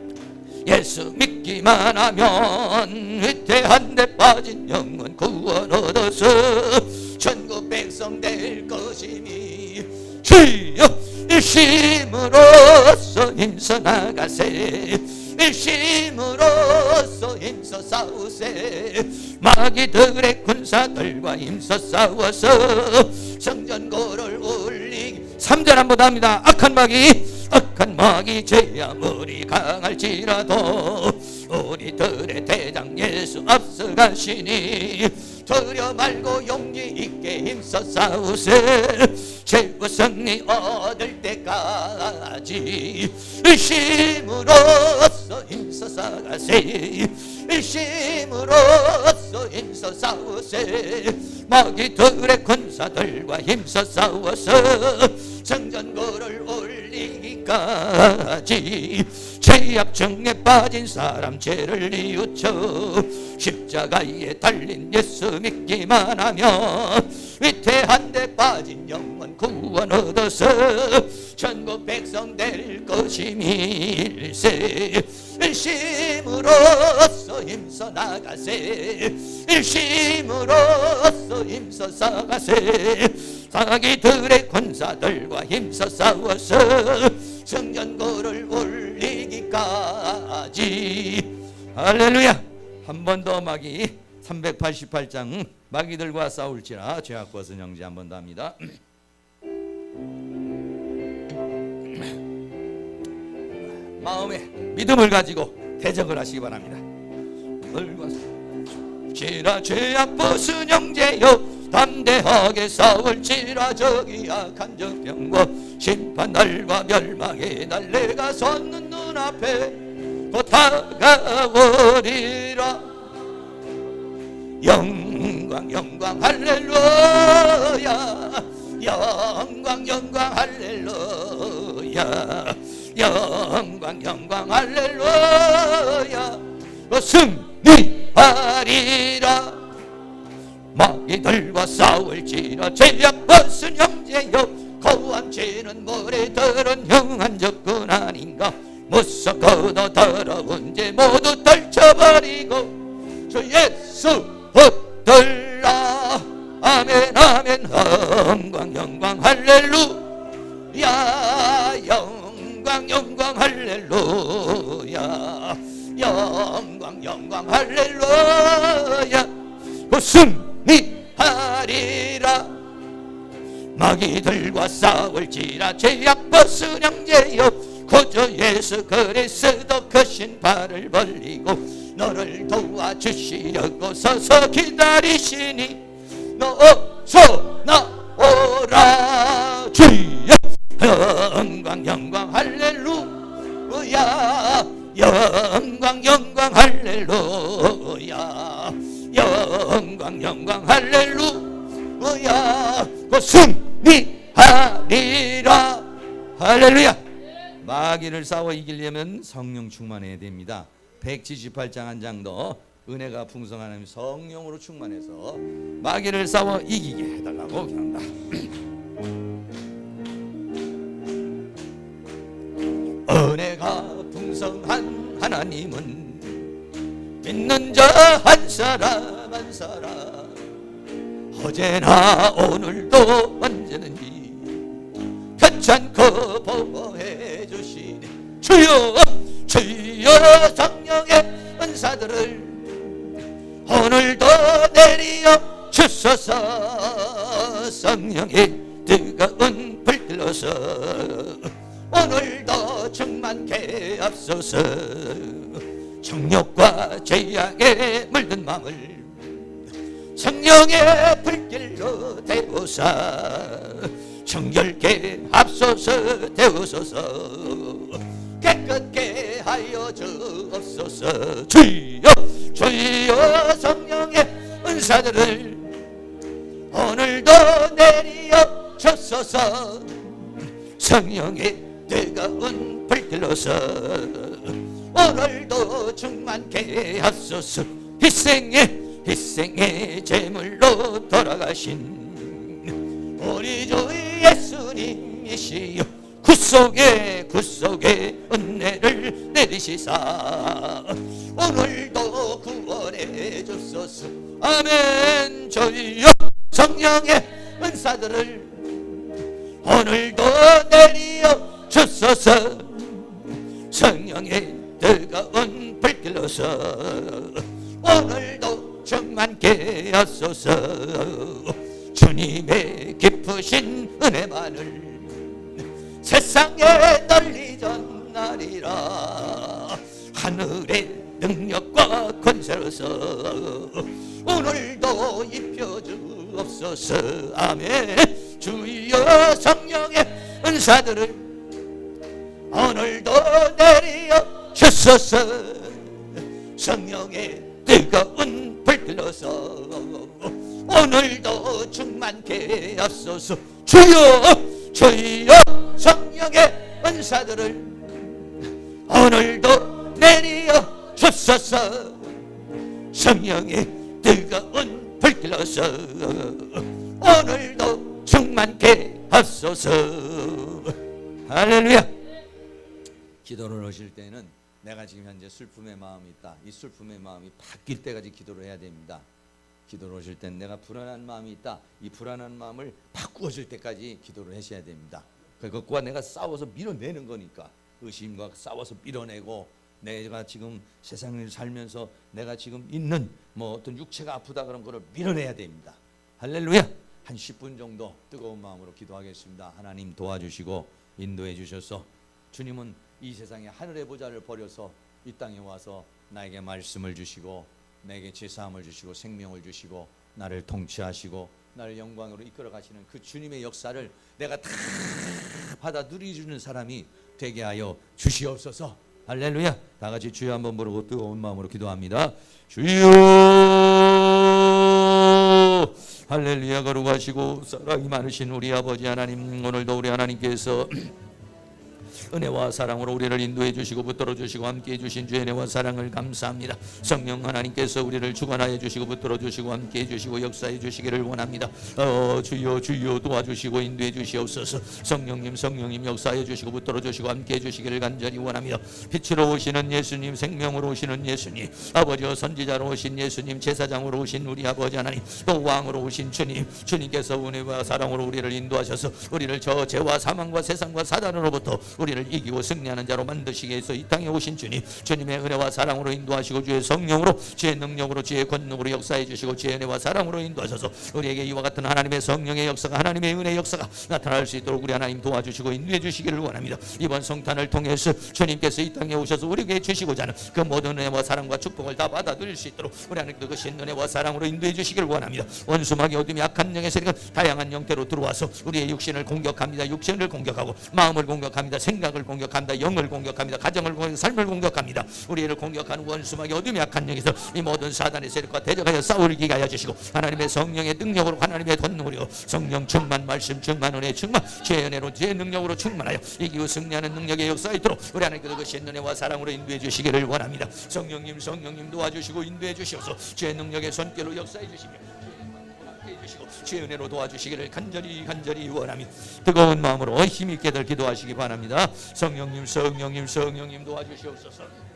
예수 믿기만 하면 위태한 데 빠진 영혼 구원 얻어서 천국 백성 될 것이니 주여 일심으로써 힘써 나가세 일심으로써 힘써 싸우세 마귀들의 군사들과 힘써 싸워서 성전거를 올리기 3절 한번 합니다. 악한 마귀 죄 아무리 강할지라도 우리들의 대장 예수 앞서가시니 두려 말고 용기 있게 힘써 싸우세 최후 승리 얻을 때까지 일심으로써 힘써 싸가세 일심으로써 힘써 싸우세 마귀들의 군사들과 힘써 싸워서 성전거를 올리기까지 죄악증에 빠진 사람 죄를 뉘우쳐 십자가에 달린 예수 믿기만 하면 위태한 데 빠진 영혼 구원 얻어서 천국 백성 될 것이 밀세. 일심으로써 힘써 나가세. 일심으로써 힘써 싸가세. 사기들의 군사들과 힘써 싸워서 성전고를 올리기까지. 할렐루야. 한 번 더 마귀 388장 마귀들과 싸울지라 죄악 벗은 형제 한 번 더 합니다. 마음에 믿음을 가지고 대적을 하시기 바랍니다. 지라 죄악 벗은 형제여 담대하게 싸울지라 저기 악한 적병과 심판 날과 멸망의 날 내가 섰는 눈앞에 곧 다가오리라. 영광 영광 할렐루야. 영광 영광 할렐루야. 영광 영광 할렐루야. 승리하리라. 마귀들과 싸울지라 죄악 벗은 형제여 거한 죄는 모래들은 형한 적군 아닌가. 무석 걷어 더러운 죄 모두 떨쳐버리고 주 예수 붙들라. 아멘 아멘. 영광 영광 할렐루야. 영광 영광 할렐루야. 영광 영광 할렐루야. 승리하리라. 마귀들과 싸울지라 죄악 벗은 형제여 고저 예수 그리스도 크신 발을 벌리고 너를 도와주시려고 서서 기다리시니 너 어서 나오라. 주여 영광 영광 할렐루야. 영광 영광 할렐루야. 영광 영광 할렐루야. 곧 승리하리라. 할렐루야. 마귀를 싸워 이기려면 성령 충만해야 됩니다. 178장 한 장 더 은혜가 풍성한 하나님 성령으로 충만해서 마귀를 싸워 이기게 해달라고 기도한다. 은혜가 풍성한 하나님은 믿는 자 한 사람 한 사람 어제나 오늘도 언제든지 편찮고 보호해 주시네. 주여 주여 성령의 은사들을 오늘도 내리어 주소서. 성령의 뜨거운 불길로서 오늘도 충만케 앞서서 정욕과 죄악에 물든 마음을 성령의 불길로 태우사 정결케 앞서서 태우소서. 깨끗게 하여 주옵소서. 주여 주여 성령의 은사들을 오늘도 내리어 주소서. 성령의 뜨거운 불길로서 오늘도 충만케 하소서. 희생의 제물로 돌아가신 우리 주 예수님이시여 구속의 은혜를 내리시사 오늘도 구원해 주소서. 아멘. 주여 성령의 은사들을 오늘도 내리어 주소서. 성령의 뜨거운 불길로서 오늘도 충만케 하소서. 주님의 깊으신 은혜만을 세상에 널리 전하리라. 하늘의 능력과 권세로서 오늘도 입혀주옵소서. 아멘. 주여 성령의 은사들을 오늘도 내리어 주소서. 성령의 뜨거운 불길로서 오늘도 충만케 하소서. 주여 주여 성령의 은사들을 오늘도 내려 주소서. 성령의 뜨거운 불길로서 오늘도 충만케 하소서. 할렐루야. 기도를 하실 때는 내가 지금 현재 슬픔의 마음이 있다. 이 슬픔의 마음이 바뀔 때까지 기도를 해야 됩니다. 기도를 하실 때는 내가 불안한 마음이 있다. 이 불안한 마음을 바꾸어질 때까지 기도를 하셔야 됩니다. 그것과 내가 싸워서 밀어내는 거니까, 의심과 싸워서 밀어내고, 내가 지금 세상을 살면서 내가 지금 있는 뭐 어떤 육체가 아프다 그런 거를 밀어내야 됩니다. 할렐루야. 한 10분 정도 뜨거운 마음으로 기도하겠습니다. 하나님 도와주시고 인도해 주셔서, 주님은 이 세상에 하늘의 보좌를 버려서 이 땅에 와서 나에게 말씀을 주시고 내게 제사함을 주시고 생명을 주시고 나를 통치하시고 나를 영광으로 이끌어 가시는 그 주님의 역사를 내가 다 받아 누리주는 사람이 되게 하여 주시옵소서. 할렐루야. 다 같이 주여 한번 부르고 뜨거운 마음으로 기도합니다. 주여. 할렐루야. 거룩하시고 사랑이 많으신 우리 아버지 하나님, 오늘도 우리 하나님께서 은혜와 사랑으로 우리를 인도해 주시고 붙들어 주시고 함께해 주신 주의 은혜와 사랑을 감사합니다. 성령 하나님께서 우리를 주관하여 주시고 붙들어 주시고 함께해 주시고 역사해 주시기를 원합니다. 주여 주여 도와주시고 인도해 주시옵소서. 성령님 역사해 주시고 붙들어 주시고 함께해 주시기를 간절히 원합니다. 빛으로 오시는 예수님, 생명으로 오시는 예수님, 아버지와 선지자로 오신 예수님, 제사장으로 오신 우리 아버지 하나님, 또 왕으로 오신 주님, 주님께서 은혜와 사랑으로 우리를 인도하셔서 우리를 저 죄와 사망과 세상과 사단으로부터 우리를 이기고 승리하는 자로 만드시기 위해서 이 땅에 오신 주님, 주님의 은혜와 사랑으로 인도하시고 주의 성령으로, 주의 능력으로, 주의 권능으로 역사해 주시고 주의 은혜와 사랑으로 인도하셔서 우리에게 이와 같은 하나님의 성령의 역사가, 하나님의 은혜의 역사가 나타날 수 있도록 우리 하나님 도와주시고 인도해 주시기를 원합니다. 이번 성탄을 통해서 주님께서 이 땅에 오셔서 우리에게 주시고자 하는 그 모든 은혜와 사랑과 축복을 다 받아 누릴 수 있도록 우리 하나님 그것이 은혜와 사랑으로 인도해 주시기를 원합니다. 원수마귀 어둠이 악한 영의 세력은 다양한 형태로 들어와서 우리의 육신을 공격합니다. 육신을 공격하고 마음을 공격합니다. 생각을 공격합니다. 영을 공격합니다. 가정을 공격합니다. 삶을 공격합니다. 우리를 공격하는 원수마귀 어둠이 악한 영에서 이 모든 사단의 세력과 대적하여 싸우게 하여 주시고 하나님의 성령의 능력으로, 하나님의 권능으로, 성령 충만, 말씀 충만, 은혜 충만, 죄의 은혜로, 죄의 능력으로 충만하여 이기고 승리하는 능력의 역사에 있도록 우리 하나님께서 그것이 은혜와 사랑으로 인도해 주시기를 원합니다. 성령님 도와주시고 인도해 주시옵소서. 죄의 능력의 손길로 역사해 주시며 주의 은혜로 도와주시기를 간절히 원합니다. 뜨거운 마음으로 힘있게들 기도하시기 바랍니다. 성령님 도와주시옵소서.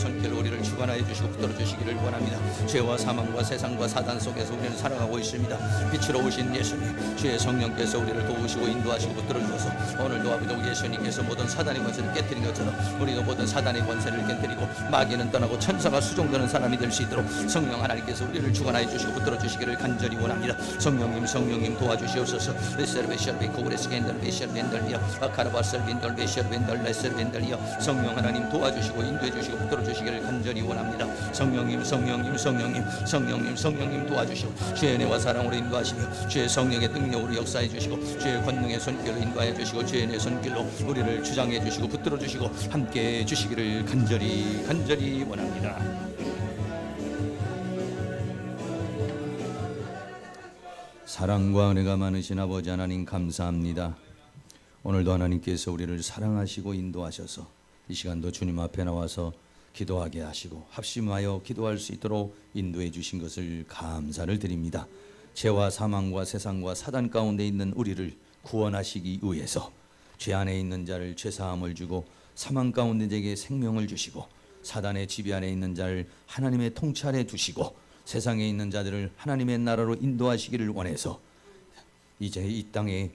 손길로 우리를 주관하여 주시고 붙들어 주시기를 원합니다. 죄와 사망과 세상과 사단 속에서 우리는 살아가고 있습니다. 빛으로 오신 예수님, 주의 성령께서 우리를 도우시고 인도하시고 붙들어 주셔서 오늘도 아버지 예수님께서 모든 사단의 권세를 깨뜨린 것처럼 우리도 모든 사단의 권세를 깨뜨리고 마귀는 떠나고 천사가 수종되는 사람이 될 수 있도록 성령 하나님께서 우리를 주관하여 주시고 붙들어 주시기를 간절히 원합니다. 성령님 도와주시옵소서. 성령 하나님 도와주시고 인도해 주시고 붙들어 주시기를 간절히 원합니다. 성령님 도와주시고 주의 은혜와 사랑으로 인도하시며 주의 성령의 능력으로 역사해 주시고 주의 권능의 손길로 인도하여 주시고 주의 은혜의 손길로 우리를 주장해 주시고 붙들어 주시고 함께 해 주시기를 간절히 원합니다. 사랑과 은혜가 많으신 아버지 하나님 감사합니다. 오늘도 하나님께서 우리를 사랑하시고 인도하셔서 이 시간도 주님 앞에 나와서 기도하게 하시고 합심하여 기도할 수 있도록 인도해 주신 것을 감사를 드립니다. 죄와 사망과 세상과 사단 가운데 있는 우리를 구원하시기 위해서 죄 안에 있는 자를 죄사함을 주고 사망 가운데 자에게 생명을 주시고 사단의 지배 안에 있는 자를 하나님의 통찰에 두시고 세상에 있는 자들을 하나님의 나라로 인도하시기를 원해서 이제 이 땅에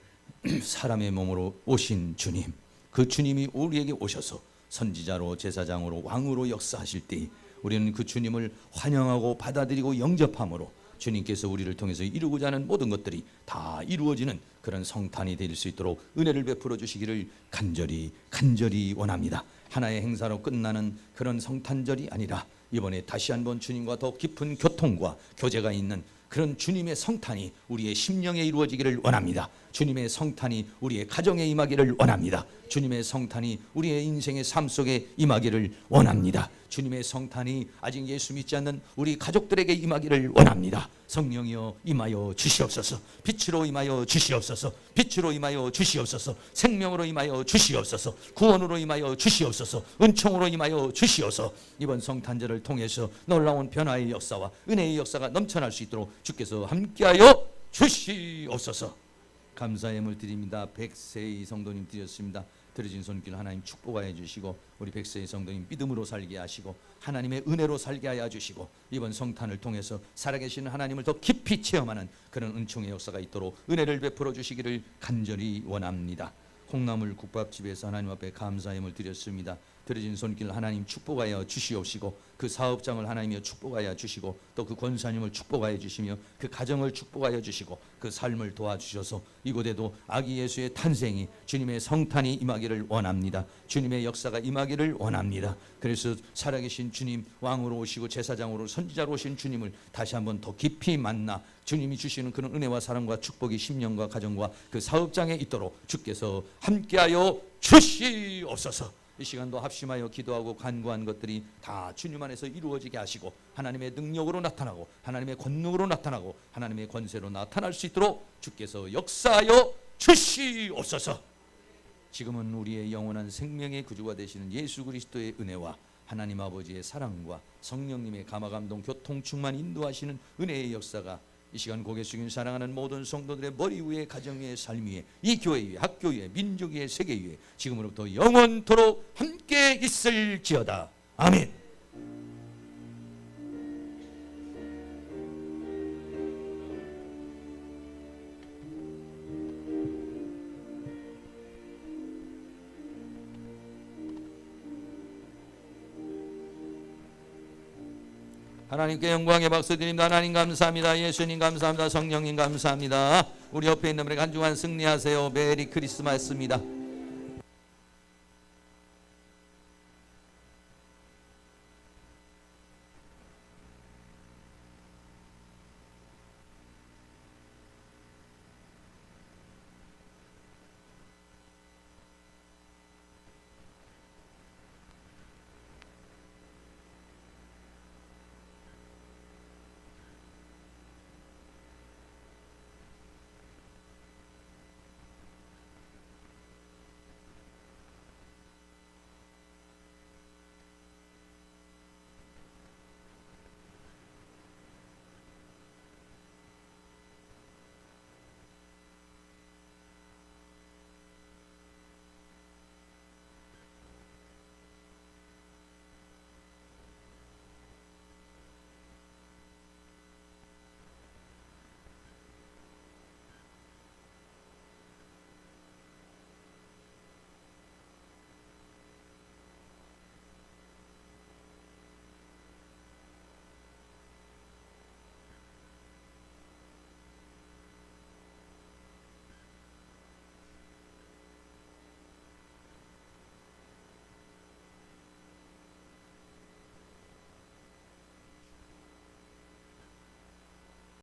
사람의 몸으로 오신 주님, 그 주님이 우리에게 오셔서 선지자로 제사장으로 왕으로 역사하실 때 우리는 그 주님을 환영하고 받아들이고 영접함으로 주님께서 우리를 통해서 이루고자 하는 모든 것들이 다 이루어지는 그런 성탄이 될 수 있도록 은혜를 베풀어 주시기를 간절히 원합니다. 하나의 행사로 끝나는 그런 성탄절이 아니라 이번에 다시 한번 주님과 더 깊은 교통과 교제가 있는 그런 주님의 성탄이 우리의 심령에 이루어지기를 원합니다. 주님의 성탄이 우리의 가정에 임하기를 원합니다. 주님의 성탄이 우리의 인생의 삶 속에 임하기를 원합니다. 주님의 성탄이 아직 예수 믿지 않는 우리 가족들에게 임하기를 원합니다. 성령이여 임하여 주시옵소서. 빛으로 임하여 주시옵소서. 빛으로 임하여 주시옵소서. 생명으로 임하여 주시옵소서. 구원으로 임하여 주시옵소서. 은총으로 임하여 주시옵소서. 이번 성탄절을 통해서 놀라운 변화의 역사와 은혜의 역사가 넘쳐날 수 있도록 주께서 함께하여 주시옵소서. 감사의 물 드립니다. 백세의 성도님 드렸습니다. 들어진 손길 하나님 축복하여 주시고 우리 백세의 성도님 믿음으로 살게 하시고 하나님의 은혜로 살게 하여 주시고 이번 성탄을 통해서 살아계시는 하나님을 더 깊이 체험하는 그런 은총의 역사가 있도록 은혜를 베풀어 주시기를 간절히 원합니다. 콩나물 국밥집에서 하나님 앞에 감사의 물 드렸습니다. 들어진 손길 하나님 축복하여 주시옵시고 그 사업장을 하나님이여 축복하여 주시고 또 그 권사님을 축복하여 주시며 그 가정을 축복하여 주시고 그 삶을 도와주셔서 이곳에도 아기 예수의 탄생이 주님의 성탄이 임하기를 원합니다. 주님의 역사가 임하기를 원합니다. 그래서 살아계신 주님 왕으로 오시고 제사장으로 선지자로 오신 주님을 다시 한번 더 깊이 만나 주님이 주시는 그런 은혜와 사랑과 축복이 심령과 가정과 그 사업장에 있도록 주께서 함께하여 주시옵소서. 이 시간도 합심하여 기도하고 간구한 것들이 다 주님 안에서 이루어지게 하시고 하나님의 능력으로 나타나고 하나님의 권능으로 나타나고 하나님의 권세로 나타날 수 있도록 주께서 역사하여 주시옵소서. 지금은 우리의 영원한 생명의 구주가 되시는 예수 그리스도의 은혜와 하나님 아버지의 사랑과 성령님의 감화감동 교통 충만 인도하시는 은혜의 역사가 이 시간 고개 숙인 사랑하는 모든 성도들의 머리 위에 가정 위에 삶 위에 이 교회 위에 학교 위에 민족 위에 세계 위에 지금으로부터 영원토록 함께 있을지어다. 아멘. 하나님께 영광의 박수 드립니다. 하나님 감사합니다. 예수님 감사합니다. 성령님 감사합니다. 우리 옆에 있는 분에게 한 주간 승리하세요. 메리 크리스마스입니다.